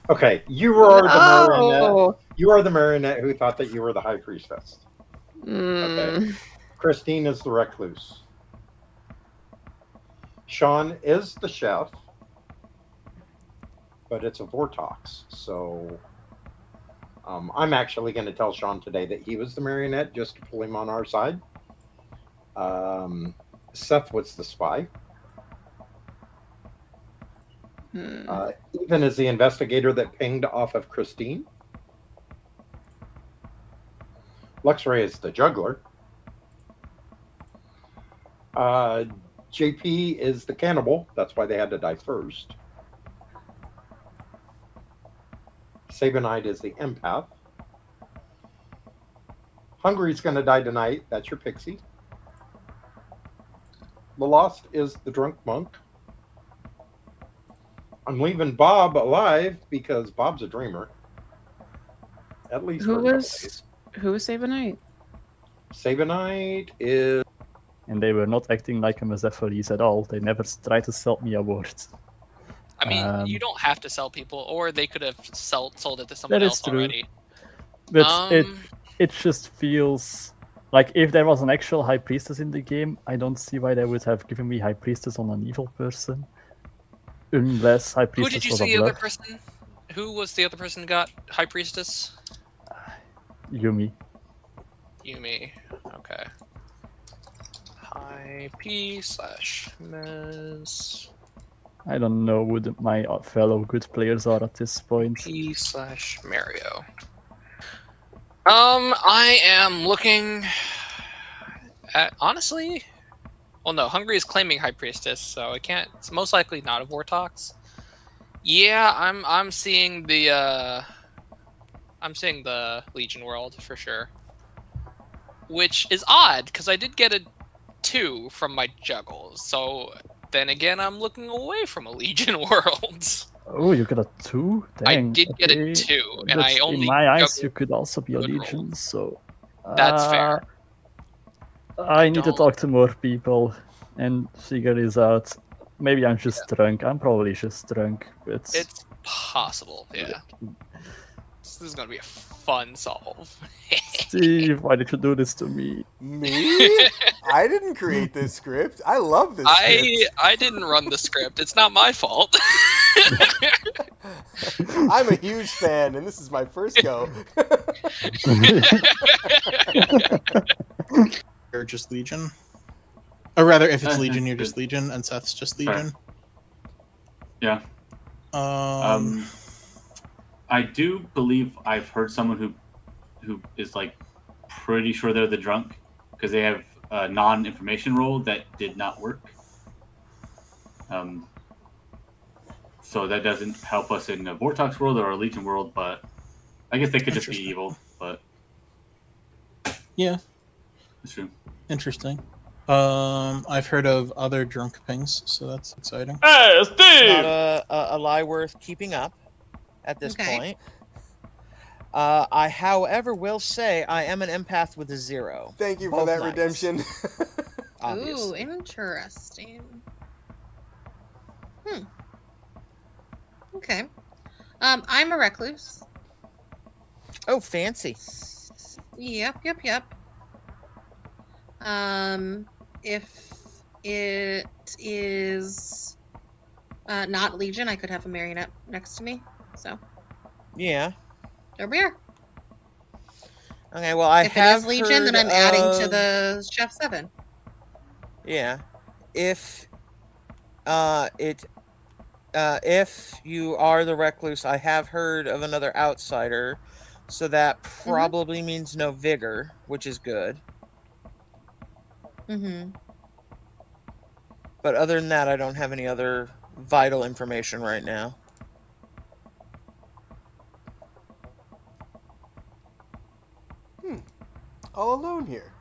Okay, you are the marionette. You are the marionette who thought that you were the High Priestess. Okay. Christine is the recluse. Sean is the chef, but it's a Vortox. So I'm actually going to tell Sean today that he was the marionette just to pull him on our side. Seth was the spy. Ethan is the investigator that pinged off of Christine. Luxray is the juggler. JP is the cannibal. That's why they had to die first. Sabenite is the empath. Hungry's going to die tonight. That's your pixie. The Lost is the drunk monk. I'm leaving Bob alive because Bob's a dreamer. At least Who was Sabenite? Sabenite is... And they were not acting like a Mezepholis at all. They never tried to sell me a word. I mean, you don't have to sell people, or they could have sold it to someone else already. But it just feels like if there was an actual High Priestess in the game, I don't see why they would have given me High Priestess on an evil person. Unless High Priestess Who did you was see a the other bluff. person? Who was the other person who got High Priestess? Yumi. Yumi. Okay. High P/Mez. I don't know who my fellow good players are at this point. P/Mario. I am looking at, honestly, well, no, Hungry is claiming High Priestess, so it can't. It's most likely not a Vortox. Yeah, I'm seeing the Legion world for sure, which is odd because I did get a 2 from my juggles. So then again, I'm looking away from a Legion world. Oh, you got a 2? Dang, I did get a 2, and I only. In my eyes, juggled you could also be a good Legion, rolls. so. That's fair. I need to talk to more people and figure this out. Maybe I'm just drunk. I'm probably just drunk. But it's possible, yeah. This is gonna be a fun solve. Steve, why did you do this to me? Me? I didn't create this script. I love this script. I didn't run the script. It's not my fault. I'm a huge fan, and this is my first go. You're just Legion. Or rather, if it's Legion, you're just Legion, and Seth's just Legion. Yeah. I do believe I've heard someone who is like pretty sure they're the drunk because they have a non-information roll that did not work. So that doesn't help us in a Vortex world or a Legion world, but I guess they could just be evil. But yeah, that's true. Interesting. I've heard of other drunk pings, so that's exciting. Hey, Steve! Not a lie worth keeping up at this point. I, however, will say I am an empath with a 0. Thank you for that redemption. Ooh, interesting. Okay. I'm a recluse. Oh, fancy. Yep. If it is not Legion, I could have a marionette next to me. So. Yeah. There we are. Okay, well, if it is Legion, then I'm adding to the Chef 7. Yeah. If you are the recluse, I have heard of another outsider, so that probably means no vigor, which is good. But other than that, I don't have any other vital information right now. All alone here.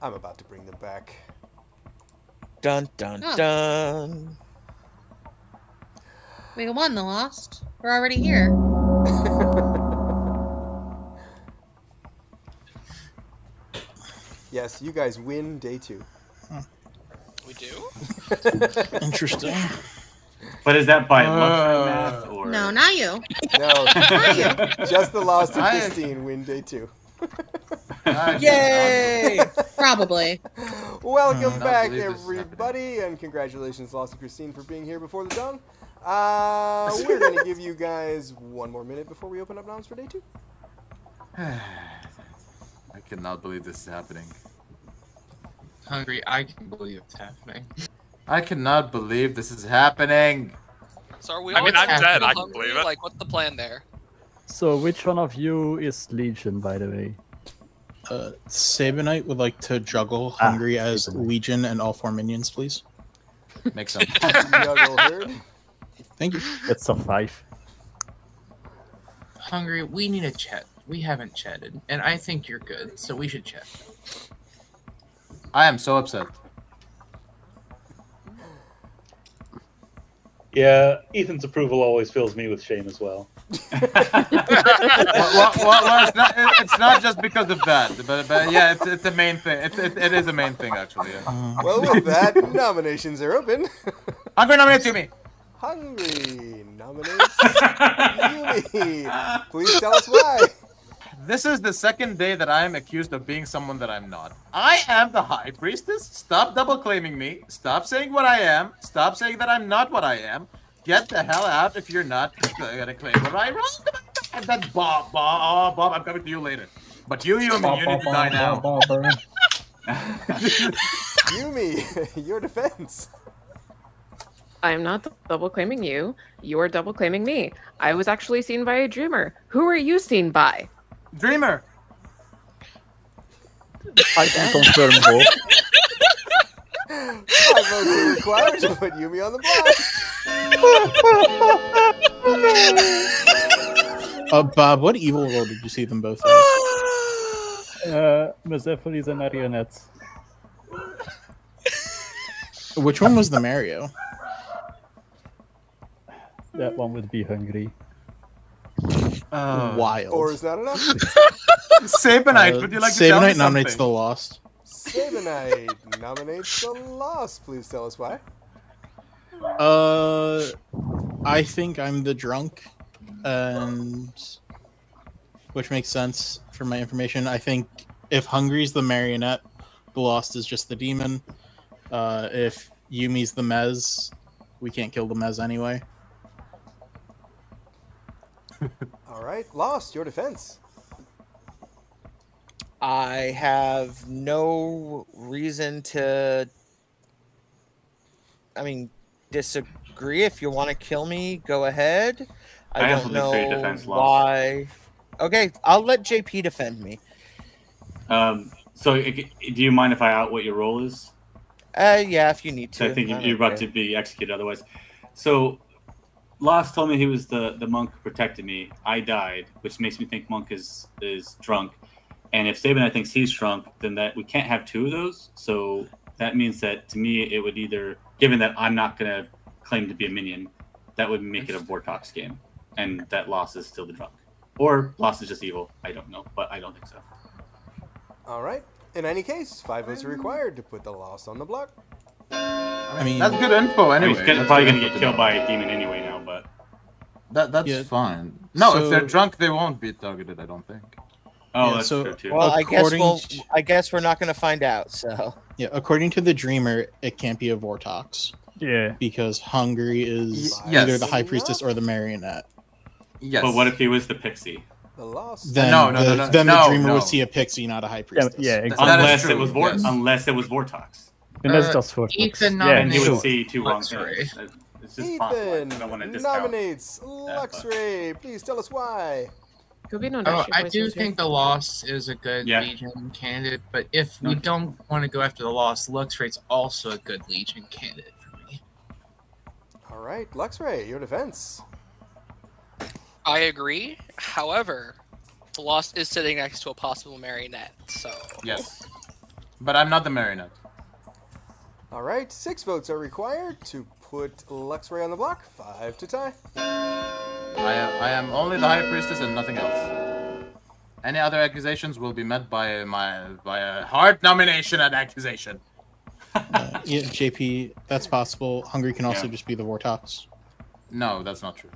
I'm about to bring them back. Dun dun dun. We won the lost. We're already here. Yes, you guys win day 2. We do? Interesting. But is that by Luxray math or? No, not you. No, not you. Just the lost to Christine win day 2. Yay! Probably. Welcome back, everybody, and congratulations, Lost to Christine, for being here before the dawn. We're going to give you guys one more minute before we open up noms for day 2. I cannot believe this is happening. Hungry, I can believe it's happening. I cannot believe this is happening. So are we I mean, all I'm dead. I can hungry? believe it. Like, what's the plan there? So, which one of you is Legion, by the way? Sabenite would like to juggle Hungry as Legion and all 4 minions, please. Make some. Juggle herd. Thank you. That's a 5. Hungry, we need a chat. We haven't chatted, and I think you're good, so we should chat. I am so upset. Yeah, Ethan's approval always fills me with shame as well. It's not just because of that, but yeah, it's a main thing. It is a main thing, actually. Yeah. Well, with that, nominations are open. Hungry nominates Yumi. Hungry nominates Yumi. Please tell us why. This is the second day that I am accused of being someone that I'm not. I am the High Priestess. Stop double claiming me. Stop saying what I am. Stop saying that I'm not what I am. Get the hell out if you're not gonna claim what I wrote. And then Bob, I'm coming to you later. But you need to die now. Yumi, your defense. I am not double claiming you. You are double claiming me. I was actually seen by a dreamer. Who are you seen by? Dreamer. I can confirm both. 5 votes are required to put Yumi on the block. Bob, what evil role did you see them both as? Mazephyr is a marionette. Which one was the Mario? That one would be Hungry. Wild. Or is that enough? Sabenite, would you like to tell me Sabenite nominates something? the Lost. Sabenite nominates the Lost. Please tell us why. I think I'm the drunk, and which makes sense for my information. I think if Hungry's the marionette, the Lost is just the demon. If Yumi's the Mez, we can't kill the Mez anyway. All right, Lost, your defense. I have no reason to, disagree. If you want to kill me, go ahead. I have don't something for your know defense, Lost. why. Okay, I'll let JP defend me. So do you mind if I out what your role is? Yeah, if you need to. I think you're about to be executed otherwise. So Lost told me he was the monk who protected me. I died, which makes me think Monk is drunk. And if Sabenite thinks he's drunk, then that we can't have two of those. So that means that to me it would either, given that I'm not gonna claim to be a minion, that would make it a Vortox game, and that Lost is still the drunk, or Lost is just evil. I don't know, but I don't think so. All right. In any case, 5 votes are required to put the Lost on the block. I mean, that's good info anyway. He's probably going to get killed by a demon anyway now, but... That's fine. No, so, if they're drunk, they won't be targeted, I don't think. Oh, that's true too. Well, I guess we're not going to find out, so... Yeah, according to the Dreamer, it can't be a Vortox. Yeah. Because Hungry is either the High Priestess or the Marionette. Yes. But what if he was the Pixie? The Lost. Then the Dreamer would see a Pixie, not a High Priestess. Yeah, exactly. Unless it was Vortox. And that's just Vortox. Ethan nominates. Then you would see two wrong things. It's just Ethan nominates Luxray. Please tell us why. I do think the Lost is a good Legion candidate, but if we don't want to go after the Lost, Luxray's also a good Legion candidate for me. All right, Luxray, your defense. I agree. However, the Lost is sitting next to a possible Marionette, so... Yes. But I'm not the Marionette. All right, 6 votes are required to put Luxray on the block. 5 to tie. I am only the High Priestess and nothing else. Any other accusations will be met by a hard nomination and accusation. Yeah, JP, that's possible. Hungry can also just be the Vortox. No, that's not true.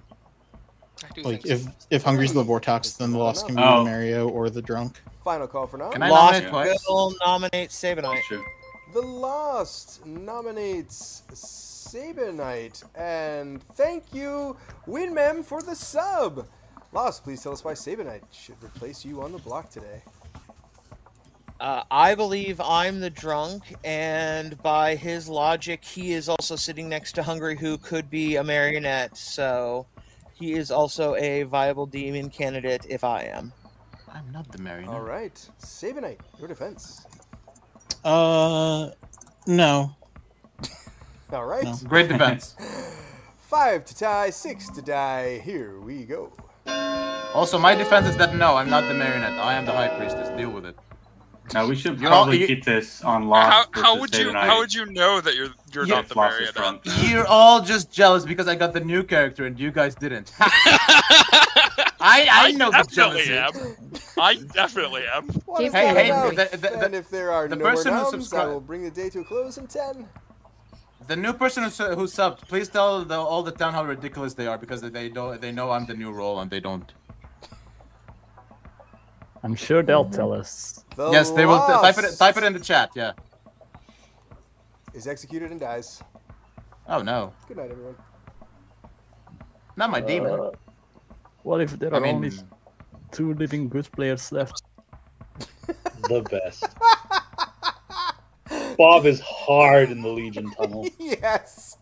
Like if Hungry's the Vortox, then the Lost can be the Mario or the Drunk. Final call for now. Can I nominate twice? Will nominate Sabenite. The Lost nominates Sabenite, and thank you, Winmem, for the sub. Lost, please tell us why Sabenite should replace you on the block today. I believe I'm the drunk, and by his logic, he is also sitting next to Hungry, who could be a marionette, so he is also a viable demon candidate if I am. I'm not the marionette. All right, Sabenite, your defense. No. All right. No. Great defense. 5 to tie, 6 to die. Here we go. Also, my defense is that no, I'm not the marionette. I am the High Priestess. Deal with it. Now we should probably keep this on Lost. How would you know that you're not the marionette? You're all just jealous because I got the new character and you guys didn't. I know the jealousy. I definitely am. And if there are no more noms, I will bring the day to a close in 10. The new person who subbed, please tell all the town how ridiculous they are because they know I'm the new role and they don't. I'm sure they'll tell us. Yes, they will. Type it in the chat. Yeah. Is executed and dies. Oh no. Good night, everyone. Not my demon. What if there are only 2 living good players left? The best. Bob is hard in the Legion tunnel. Yes.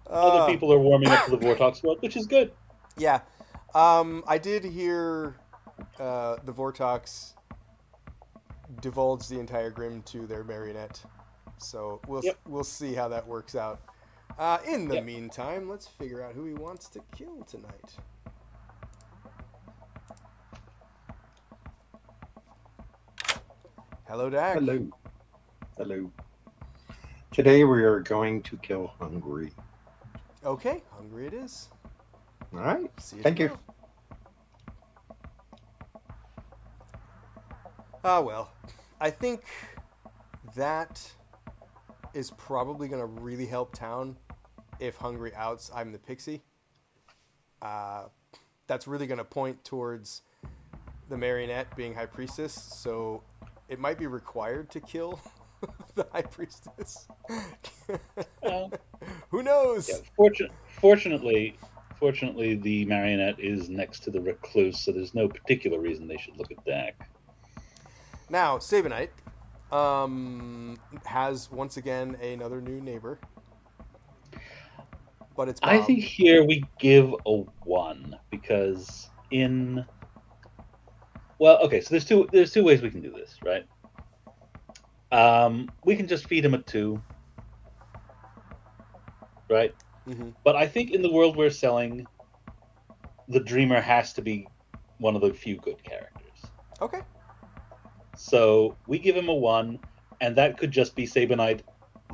Other people are warming up to the Vortox world, which is good. Yeah. I did hear the Vortox divulge the entire Grim to their marionette. So we'll see how that works out. In the meantime, let's figure out who he wants to kill tonight. Hello, Dak. Hello. Hello. Today we are going to kill Hungry. Okay, Hungry it is. All right. Thank you. Well, I think that is probably going to really help town if Hungry outs I'm the pixie, that's really going to point towards the marionette being High Priestess, so it might be required to kill the High Priestess. Who knows? Yeah, fortunately, the marionette is next to the recluse, so there's no particular reason they should look at Dak. Now, Sabenite has once again another new neighbor, but it's Bob. I think here we give a 1 because okay, so there's two ways we can do this, right? We can just feed him a 2, right? Mm-hmm. But I think in the world we're selling, the Dreamer has to be one of the few good characters. Okay. So we give him a 1, and that could just be Sabenite,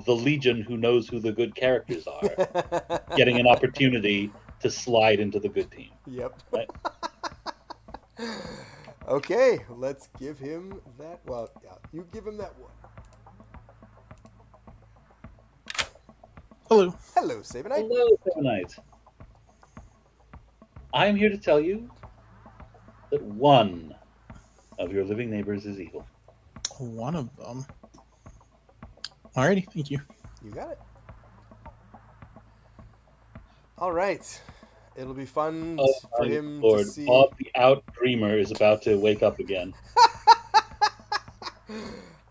the Legion who knows who the good characters are, getting an opportunity to slide into the good team. Yep. Right? Okay, let's give him that. Well, yeah, you give him that 1. Hello. Hello, Sabenite. Hello, Sabenite. I am here to tell you that one of your living neighbors is evil. One of them. Alrighty, thank you. You got it. All right. It'll be fun for him to see. Bob the Out Dreamer is about to wake up again.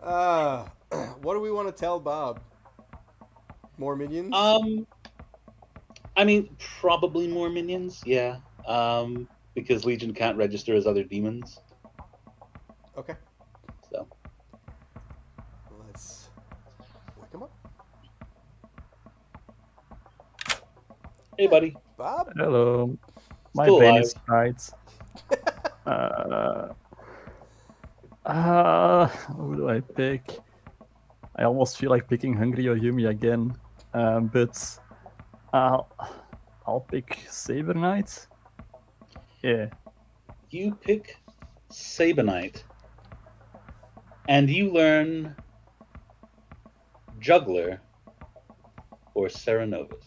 What do we want to tell Bob? More minions? I mean, probably more minions, yeah. Because Legion can't register as other demons. Okay. So. Let's wake him up. Hey, buddy. Bob? Hello. My Still brain alive. is fried. Who do I pick? I almost feel like picking Hungry or Yumi again, but I'll pick Sabenite. Yeah. You pick Sabenite, and you learn Juggler or Serenovus.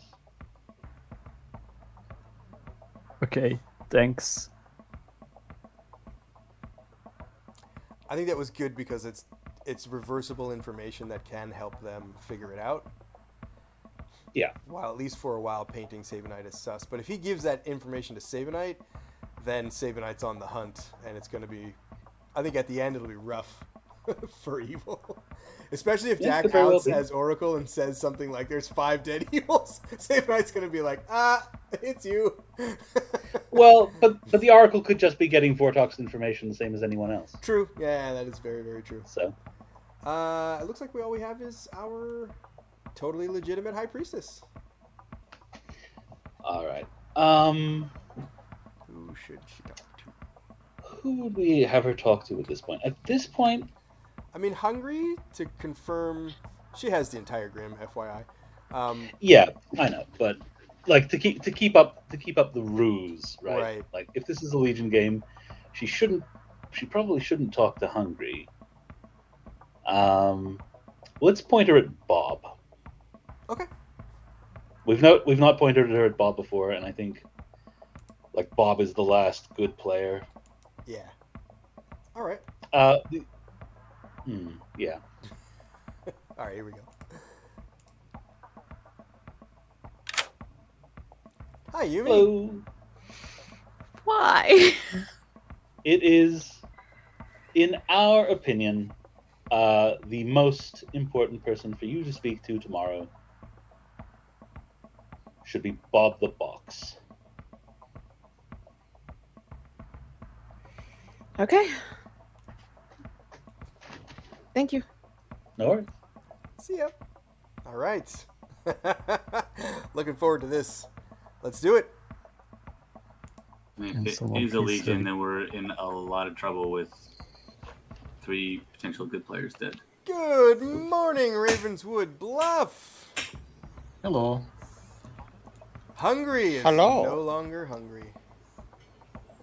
Okay, thanks. I think that was good because it's reversible information that can help them figure it out. Yeah. While at least for a while painting Sabenite as sus. But if he gives that information to Sabenite, then Sabenite's on the hunt, and it's going to be, I think at the end it'll be rough for evil. Especially if Dak outs as Oracle and says something like, there's 5 dead evils. Sabenite's going to be like, it's you. Well, but the Oracle could just be getting Vortox information the same as anyone else. True. Yeah, that is very, very true. So. It looks like all we have is our totally legitimate High Priestess. All right. Who should she talk to? Who would we have her talk to at this point? At this point, I mean, Hungry, to confirm, she has the entire Grim, FYI. Yeah, I know, but like to keep up the ruse, right? Right. Like if this is a Legion game, she probably shouldn't talk to Hungry. Let's point her at Bob. Okay. We've not pointed her at Bob before, and I think like Bob is the last good player. Yeah. All right. Yeah. All right, here we go. Hi, Yumi. Hello. Why? It is, in our opinion, the most important person for you to speak to tomorrow should be Bob the Box. Okay. Thank you. No worries. See ya. All right. Looking forward to this. Let's do it. I mean, if it is a Legion, then we're in a lot of trouble with 3 potential good players dead. Good morning, Ravenswood Bluff. Hello. Hungry is Hello. no longer hungry.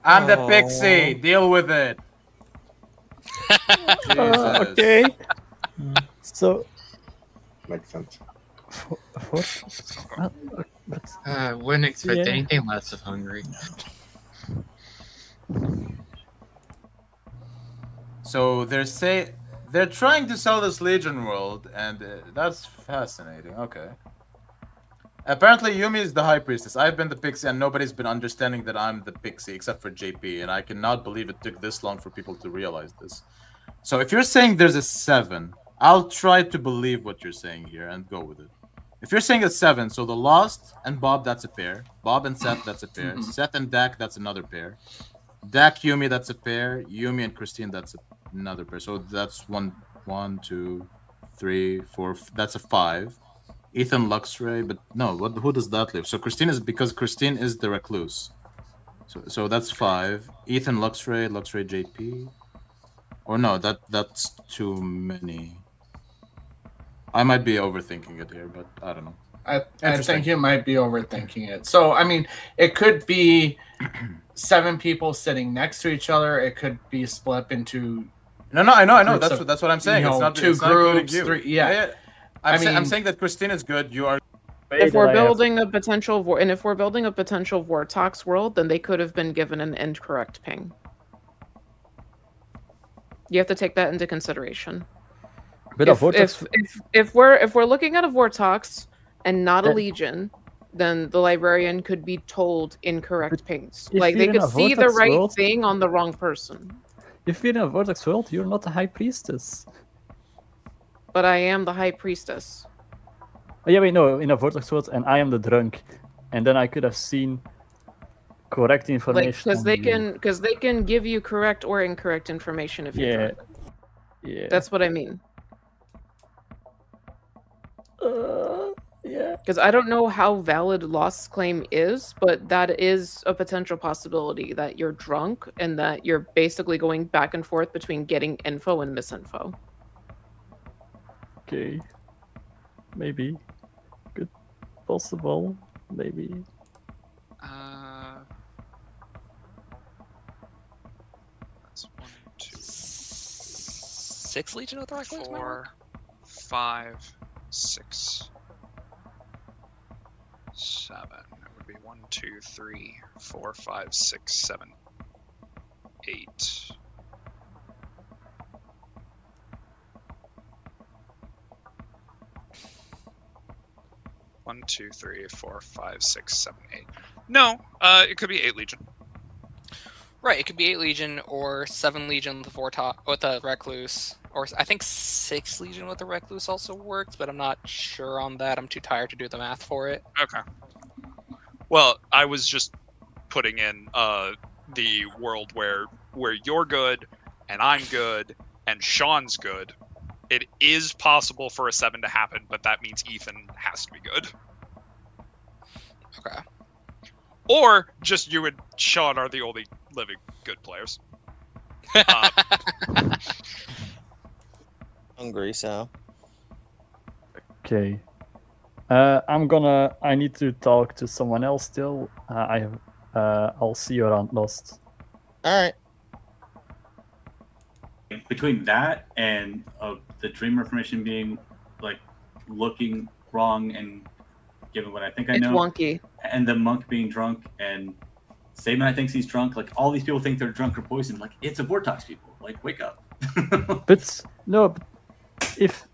I'm the pixie. Deal with it. Okay. So Makes sense. Wouldn't expect Yeah. anything less of Hungry. So they're trying to sell this Legion world, and that's fascinating. Okay. Apparently, Yumi is the High Priestess. I've been the Pixie, and nobody's been understanding that I'm the Pixie except for JP, and I cannot believe it took this long for people to realize this. So if you're saying there's a 7, I'll try to believe what you're saying here and go with it. If you're saying a 7, so the Lost and Bob, that's a pair. Bob and Seth, that's a pair. Seth and Dak, that's another pair. Dak, Yumi, that's a pair. Yumi and Christine, that's another pair. So that's 1, 2, 3, 4. That's a 5. Ethan, Luxray, but no, who does that leave? So Christine is, because Christine is the recluse. So that's 5. Ethan, Luxray, JP. Or no, that's too many. I might be overthinking it here, but I don't know. I think you might be overthinking it. So I mean, it could be 7 people sitting next to each other. It could be split up into. No, I know. That's what I'm saying. It's not 2 groups, 3. Yeah. I'm saying that Christine is good. You are. If we're building a potential Vortox world, then they could have been given an incorrect ping. You have to take that into consideration. But if we're looking at a Vortox and not a Legion, then the librarian could be told incorrect pings. Like they could see the right thing on the wrong person. If you're in a Vortex world, you're not a High Priestess. But I am the High Priestess. Oh, yeah, wait, no, in a Vortex world, and I am the drunk, and then I could have seen correct information. Because they can give you correct or incorrect information if you're drunk. Yeah. That's what I mean. Yeah. Because I don't know how valid Lost's claim is, but that is a potential possibility that you're drunk and that you're basically going back and forth between getting info and misinfo. Okay. Maybe. Good. Possible. Maybe. That's 1, 2, 6 Legion with the recluse? 4, 5, 6, 7. It would be 1, 2, 3, 4, 5, 6, 7, 8. One, 2, 3, 4, 5, 6, 7, 8. No, it could be 8 Legion. Right, it could be 8 Legion or 7 Legion with a Recluse. Or I think 6 Legion with a Recluse also works, but I'm not sure on that. I'm too tired to do the math for it. Okay. Well, I was just putting in the world where you're good, and I'm good, and Sean's good. It is possible for a 7 to happen, but that means Ethan has to be good. Okay. Or just you and Sean are the only living good players. Hungry, so. Okay. I need to talk to someone else still. I'll see you around Lost. Alright. Between that and the dream information being like looking wrong and given what I think I know, it's wonky, and the monk being drunk and Sabenite thinks he's drunk, like all these people think they're drunk or poisoned. Like it's a Vortox, people. Like wake up. But no, if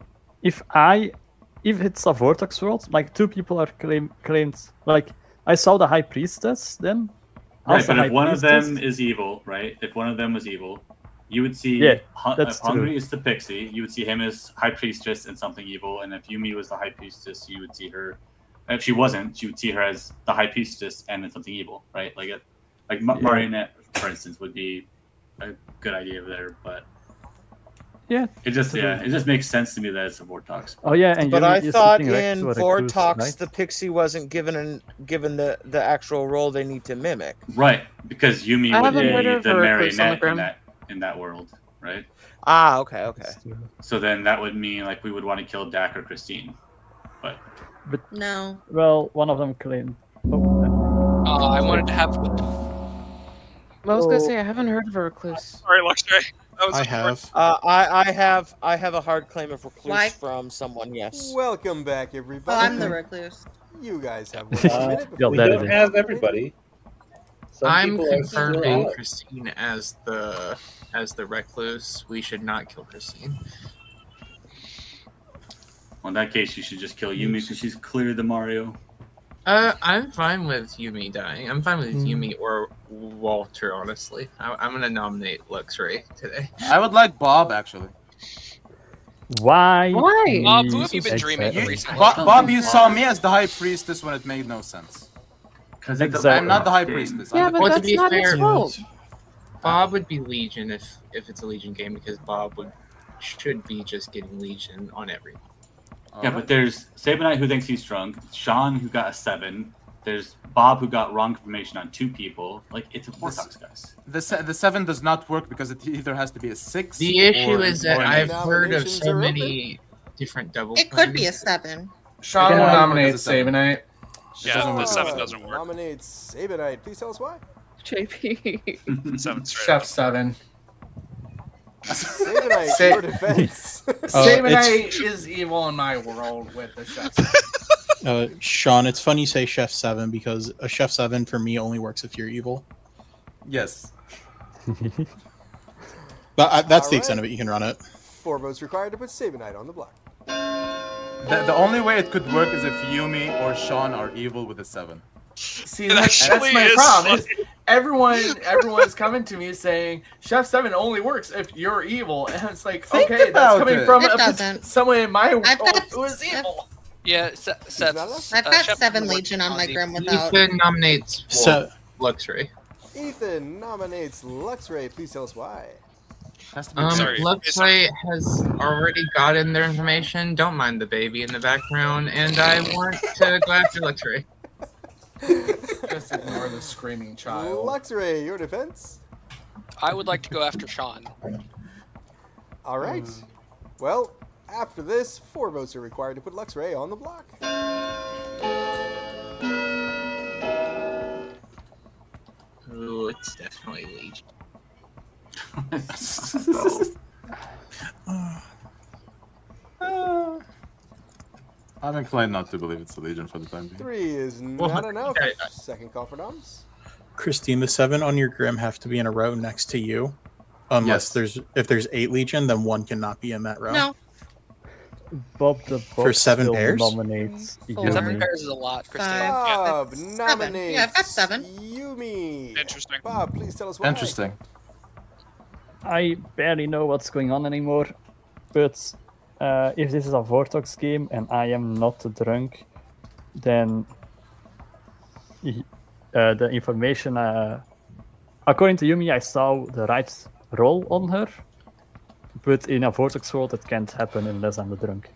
it's a Vortex world, like 2 people are claimed. Like I saw the High Priestess then. Right, but if one of them is evil, right? If one of them was evil, you would see Hungry is the Pixie. You would see him as High Priestess and something evil. And if Yumi was the High Priestess, you would see her. If she wasn't, you would see her as the High Priestess and then something evil, right? Like Marionette, for instance, would be a good idea there. But it just makes sense to me that it's a Vortox. Oh yeah, and but I thought in Vortox right? The Pixie wasn't given the actual role they need to mimic. Right, because Yumi would be the marionette in that world, right? Ah, okay. So then that would mean like we would want to kill Dak or Christine, but no. Well, one of them claimed. I wanted to have. Well, I was gonna say I haven't heard of a recluse. Sorry, Luxray. I have. I have a hard claim of recluse from someone. Yes. Welcome back, everybody. Oh, I'm the recluse. You guys have 1 more minute. We don't have everybody. Some I'm people are still confirming up. Christine as the recluse. We should not kill Christine. Well, in that case, you should just kill Yumi because she's cleared the Mario. I'm fine with Yumi dying. I'm fine with Yumi or Walter, honestly. I'm gonna nominate Luxray today. I would like Bob, actually. Why? Why? Bob, who have you been dreaming of Exactly. recently? Bob, you saw me as the High Priestess when it made no sense. Because I'm not the High Priestess. Yeah, I'm the but Well, to that's be not his fair, fault. Bob would be Legion if it's a Legion game because Bob should be just getting Legion on everyone. Yeah, but there's Sabenite who thinks he's drunk, Sean who got a 7, there's Bob who got wrong information on 2 people. Like, it's a Vortex, guys. The 7 does not work because it either has to be a 6. The issue is that or an I've 8. heard of Nominations so are many different double. It could be a 7. Sean It will can nominate work as a 7. Sabenite. Yeah, the 7 doesn't work. Nominate Sabenite. Please tell us why. JP. 7 straight Chef up. 7. Sabenite, Sa- your defense. Sabenite is evil in my world with the chef. Sean, it's funny you say Chef 7 because a Chef 7 for me only works if you're evil. Yes. But that's the All extent right. of it. You can run it. 4 votes required to put Sabenite on the block. The only way it could work is if Yumi or Sean are evil with a 7. See, It that's actually my is problem. funny. Is everyone's coming to me saying Chef 7 only works if you're evil, and it's like, Think okay, that's about coming it. from It doesn't. someone in my world got- who is evil. Yeah, Seth. I've got Chef 7 works Legion on my the- Grim without. Ethan nominates So- Luxray. Ethan nominates Luxray. Please tell us why. Has to be Sorry. Luxray has already gotten their information. Don't mind the baby in the background, and I want to go after Luxray. Just ignore the screaming child. Luxray, your defense. I would like to go after Sean. All right. Well, after this, 4 votes are required to put Luxray on the block. Ooh, it's definitely Legion. I'm inclined not to believe it's a Legion for the time being. 3 is Well, not enough. okay. Second call for noms. Christine, the 7 on your Grim have to be in a row next to you. Unless if there's 8 Legion, then 1 cannot be in that row. No. Bob the Bob For 7 still pairs? nominates Four. 7 Yumi. pairs is a lot, Christine. Bob that's nominates Yeah, that's 7. Yumi. Interesting. Bob, please tell us why. Interesting. I barely know what's going on anymore, but if this is a Vortex game and I am not drunk, then the information, according to Yumi, I saw the right roll on her, but in a Vortex world it can't happen unless I'm drunk.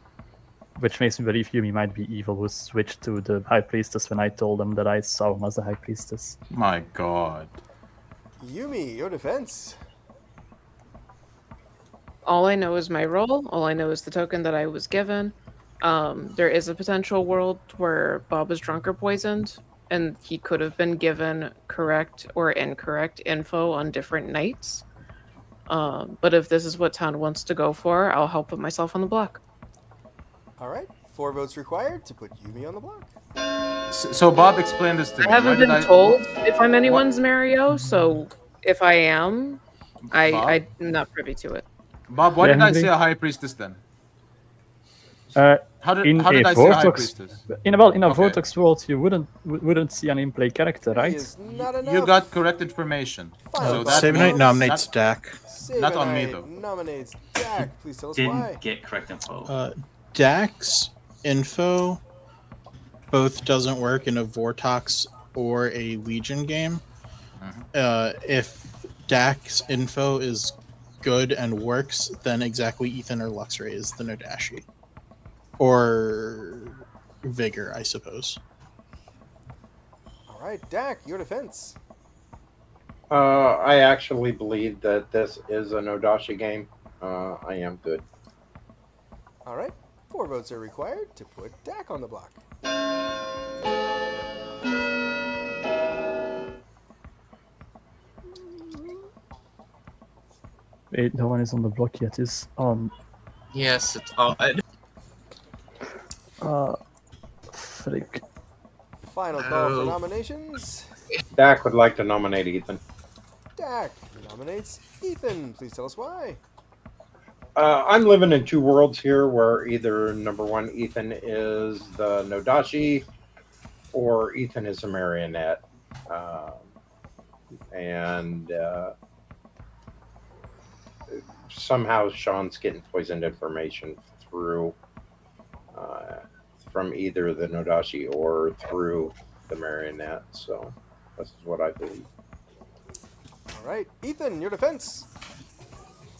Which makes me believe Yumi might be evil, who switched to the High Priestess when I told them that I saw him as the High Priestess. My god. Yumi, your defense. All I know is my roll. All I know is the token that I was given. There is a potential world where Bob was drunk or poisoned, and he could have been given correct or incorrect info on different nights. But if this is what Town wants to go for, I'll help put myself on the block. All right. 4 votes required to put Yumi on the block. So Bob, explain this to me. I haven't Why been did told if I'm anyone's Mario, so if I am, I'm not privy to it. Bob, why did I Henry? say a High Priestess then? Uh, How did in I a say a High Vortex, Priestess? in a Okay. Vortex world, you wouldn't see an in-play character, Three right? is not enough. You got correct information. So that Sabenite means- nominates that- Dak. Not on me, Sabenite though. Nominates Dak. Please tell us Didn't why. get correct info. Dak's info both doesn't work in a Vortex or a Legion game. If Dak's info is good and works, then exactly Ethan or Luxray is the Nodashi. Or Vigor, I suppose. All right, Dak, your defense. I actually believe that this is a Nodashi game. I am good. All right. 4 votes are required to put Dak on the block. Wait, no one is on the block yet. Is on. Yes, it's odd. Frick. Final call for nominations. Dak would like to nominate Ethan. Dak nominates Ethan. Please tell us why. I'm living in two worlds here where either number one, Ethan is the Nodashi, or Ethan is a marionette. And somehow Sean's getting poisoned information through from either the Nodashi or through the marionette. So this is what I believe. All right, Ethan, your defense.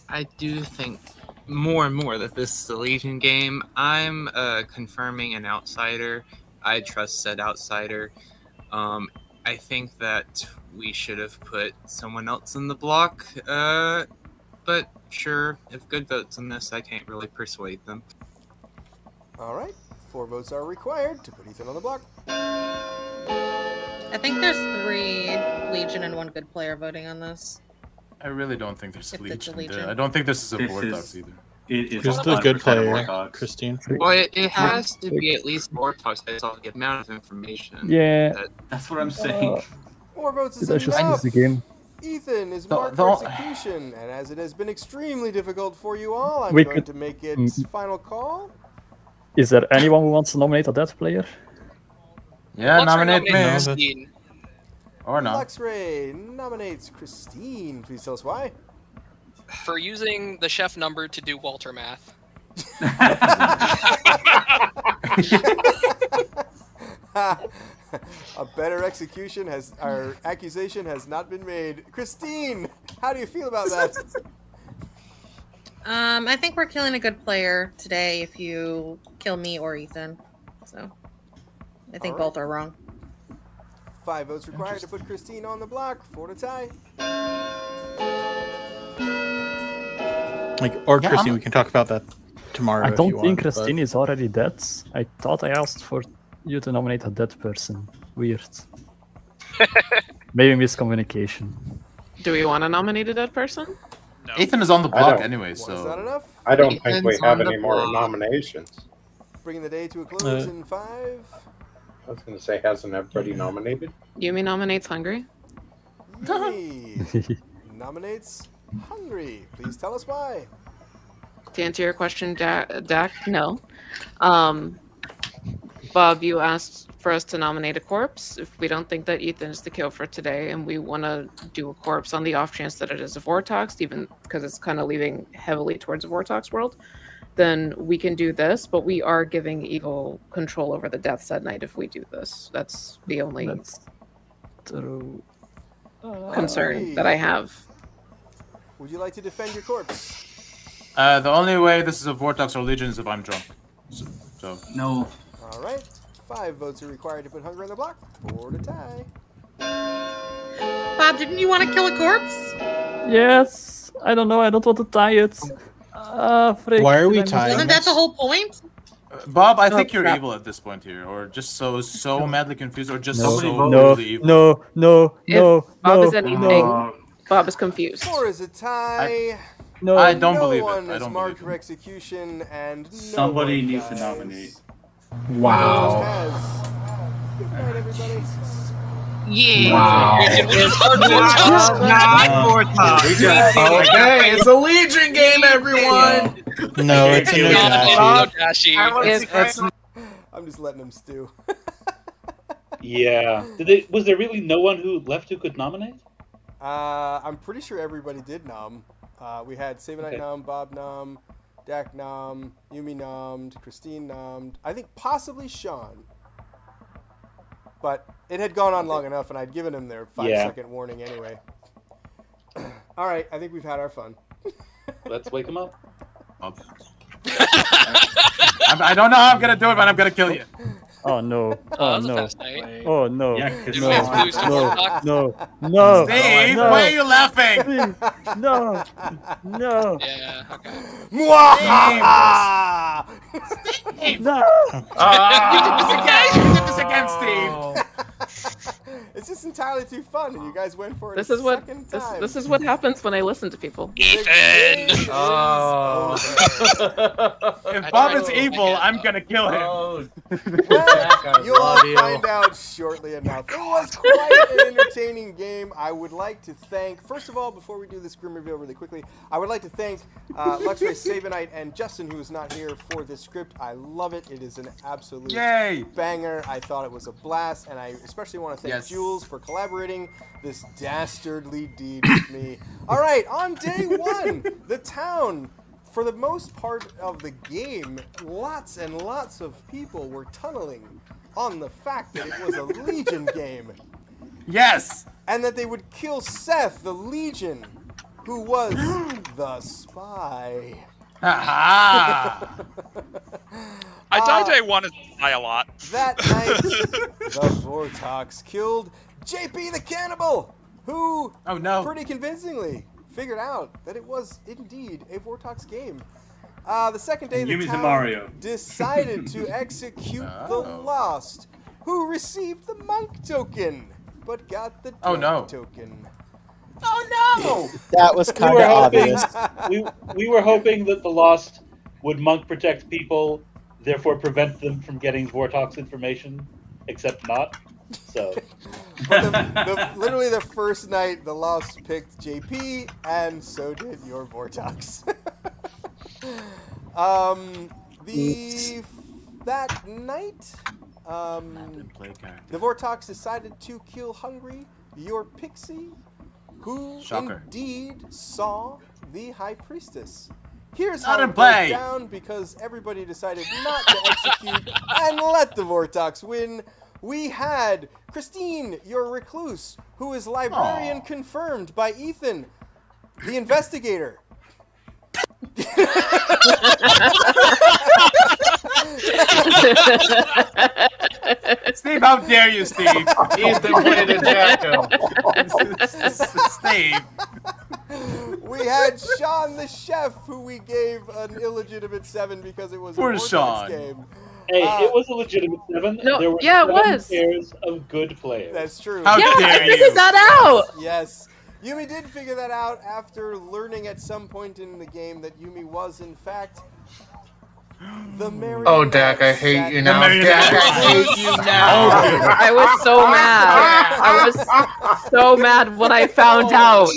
I do think more and more that this is a Legion game. I'm confirming an outsider. I trust said outsider. I think that we should have put someone else in the block. But sure, if good votes in this, I can't really persuade them. All right, 4 votes are required to put Ethan on the block. I think there's 3 Legion and 1 good player voting on this. I really don't think there's If Legion. it's a Legion. I don't think this is a Vortex either. It is Who's the good 100% player, Warthog. Christine? Well, it has to be at least Vortex. I saw the amount of information. Yeah. That's what I'm saying. 4 votes is That's just enough. the game. Ethan is The- marked the- for execution, and as it has been extremely difficult for you all, I'm We going could- to make it final call. Is there anyone who wants to nominate a dead player? Yeah, Luxray nominate me. nominates Christine. Or not. Luxray nominates Christine. Please tell us why. For using the chef number to do Walter math. A better execution has, our accusation has not been made. Christine, how do you feel about that? I think we're killing a good player today if you kill me or Ethan. So I think both are wrong. 5 votes required to put Christine on the block. 4 to tie. Or Yeah, Christine, I'm- we can talk about that tomorrow. I if don't you think want, Christine is already dead. I thought I asked for you to nominate a dead person. Weird. Maybe miscommunication. Do we want to nominate a dead person? No. Ethan is on the I block don't- anyway, One is so not enough. I don't think we Ethan's have on the any more block. nominations. Bringing the day to a close in 5. I was going to say, hasn't everybody nominated? Yumi nominates Hungry. Yumi nominates Hungry. Please tell us why. To answer your question, Dak, no. Bob, you asked for us to nominate a corpse. If we don't think that Ethan is the kill for today and we want to do a corpse on the off chance that it is a Vortox, even because it's kind of leaning heavily towards a Vortox world, then we can do this, but we are giving Eagle control over the deaths at night if we do this. That's the only That's true. concern that I have. Would you like to defend your corpse? the only way this is a Vortex or Legion is if I'm drunk. So No. All right. 5 votes are required to put Hungry on the block. 4 to tie. Bob, didn't you want to kill a corpse? Yes. I don't know. I don't want to tie it. Frick, Why are we did I tying? Wasn't that the whole point? Bob, I Oh, think you're crap. evil at this point here, or just so madly confused, or just No, so no, really evil. no, If Bob is no. anything, Bob is confused. 4 is a tie. No. I don't no believe one it. I is don't marked believe for it. execution, and no Somebody one needs to dies. nominate. Wow. Has. Good night, everybody. Yeah. Wow. Okay, it's a Legion game, everyone. No, it's a Nodashi. Nodashi. I'm just letting him stew. Yeah. Was there really no one who left who could nominate? I'm pretty sure everybody did nom. We had Sabenite Okay. nom, Bob nom, Dak nom, Yumi nommed, Christine nommed. I think possibly Sean. But it had gone on long enough, and I'd given him their 5-second warning anyway. All right, I think we've had our fun. Let's wake him up. I don't know how I'm gonna do it, but I'm gonna kill you. Oh no. that Oh was a no. fast night. Oh no. Yeah, No. 'cause Did we have to lose to No. Warlock? No. Steve, No. why are you laughing? Steve, No. No. Yeah, okay. Mwahaha! No. You did this again, Steve. It's just entirely too fun, and you guys went for it This a is what second time. this is what happens when I listen to people. Ethan! Oh. If Bob is evil, I'm gonna kill him. Oh, Well, you'll all you. find out shortly enough. It was quite an entertaining game. I would like to thank, first of all, before we do this Grim reveal really quickly, I would like to thank Luxray, Sabenite, and Justin, who is not here, for this script. I love it. It is an absolute banger. I thought it was a blast, and I especially want to thank Jules for collaborating this dastardly deed with me. All right, on day one, the town. For the most part of the game, lots and lots of people were tunneling on the fact that it was a Legion game. Yes! And that they would kill Seth, the Legion, who was the spy. Ha I died day one and die a lot. That night, the Vortox killed JP the Cannibal, who pretty convincingly figured out that it was indeed a Vortox game. The second day, the Yumi's a town Mario. decided to execute the Lost, who received the monk token, but got the dog token. Oh no! That was kind of obvious. We were hoping that the Lost would monk protect people, therefore prevent them from getting Vortox information, except not. So, literally the first night, the Lost picked JP, and so did your Vortox. That night, the Vortox decided to kill Hungry, your Pixie, who indeed saw the High Priestess. Here's how it went down, because everybody decided not to execute and let the Vortox win. We had Christine, your recluse, who is librarian confirmed by Ethan, the investigator. Steve, how dare you, Steve? Ethan put it in Jacko. Steve. We had Sean the chef, who we gave an illegitimate 7 because it was a Where's Vortex Sean? game. Hey, it was a legitimate 7. No, there were yeah, it 7 was. pairs of good players. That's true. How yeah, dare I figured that out. Yes. Yumi did figure that out after learning at some point in the game that Yumi was, in fact, the marionette. Oh, Dak, I hate you now. Dak, I hate you now. I was so mad. I was so mad when I found out.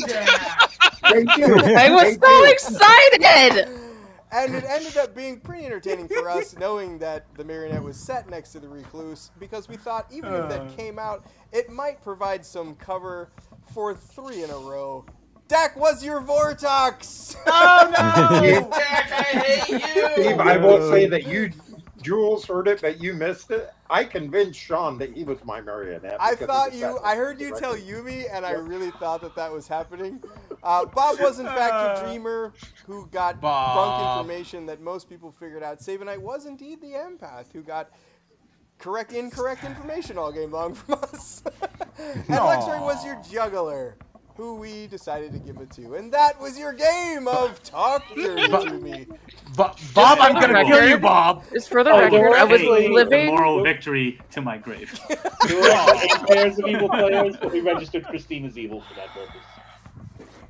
I was so excited. And it ended up being pretty entertaining for us, knowing that the marionette was set next to the recluse, because we thought even if that came out, it might provide some cover for 3 in a row. Dak was your Vortox! Oh no! Dak, I hate you! Steve, I will say that Jules heard it, but you missed it. I convinced Sean that he was my marionette. I heard you tell Yumi, and I really thought that was happening. Bob was in fact a dreamer who got bunk information that most people figured out. Sabenite was indeed the empath who got incorrect information all game long from us. And Luxray was your juggler, who we decided to give it to. And that was your game of Talk Dirty to Me. Bob, I'm gonna kill you, Bob. Just for the record, I was living. A moral victory to my grave. There were 8 pairs of evil players, but we registered Christine as evil for that purpose.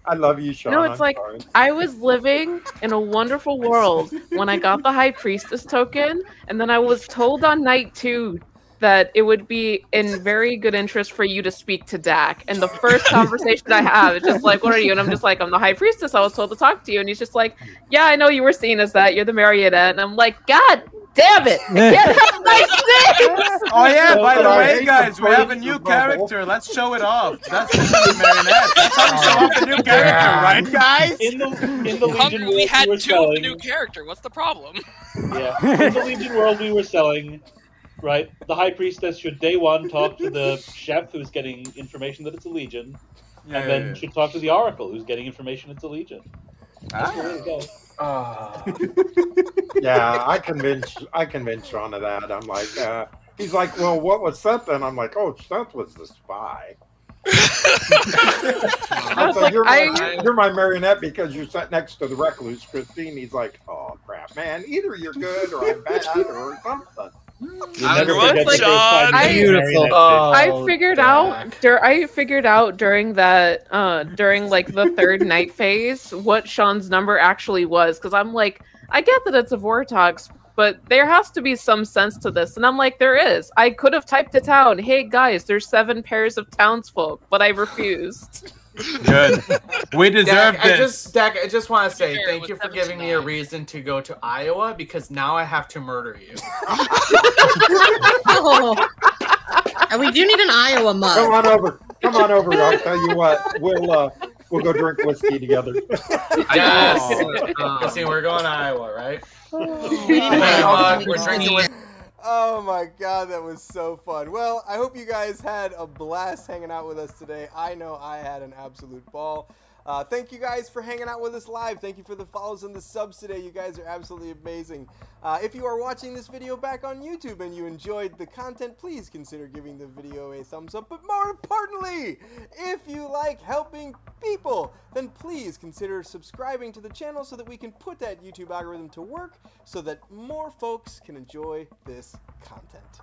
I love you, Sean. No, it's like I was living in a wonderful world when I got the High Priestess token, and then I was told on night 2 that it would be in very good interest for you to speak to Dak. And the first conversation I have is just like, what are you? And I'm just like, I'm the High Priestess. I was told to talk to you. And he's just like, yeah, I know you were seen as that. You're the marionette. And I'm like, God damn it. I can't have nice things. Oh yeah, by the way, guys, we have a new character. Let's show it off. That's the marionette. That's how we show off the new character, right, guys? In the Legion world, We had were 2 of the selling, new character. What's the problem? Yeah, in the Legion world we were selling, right? The High Priestess should day 1 talk to the chef who's getting information that it's a Legion, and then should talk to the Oracle who's getting information it's a Legion. That's the way to go. Yeah, I convinced Sean of that. I'm like, he's like, well, what was Seth then? I'm like, oh, Seth was the spy. So you're my marionette because you're sat next to the recluse, Christine. He's like, oh crap, man, either you're good or I'm bad or something. never forget like, Sean. I figured out during that during like the third night phase what Sean's number actually was, because I'm like, I get that it's a Vortox, but there has to be some sense to this, and I'm like, there is. I could have typed to town, hey guys, there's 7 pairs of townsfolk, but I refused. Good. We deserve this. Dak, I just want to say thank you for giving me a reason to go to Iowa, because now I have to murder you. And we do need an Iowa mug. Come on over. I'll tell you what. We'll go drink whiskey together. Yes. See, we're going to Iowa, right? We're drinking whiskey. Oh my god, that was so fun. Well, I hope you guys had a blast hanging out with us today. I know I had an absolute ball. Thank you guys for hanging out with us live. Thank you for the follows and the subs today. You guys are absolutely amazing. If you are watching this video back on YouTube and you enjoyed the content, please consider giving the video a thumbs up. But more importantly, if you like helping people, then please consider subscribing to the channel so that we can put that YouTube algorithm to work so that more folks can enjoy this content.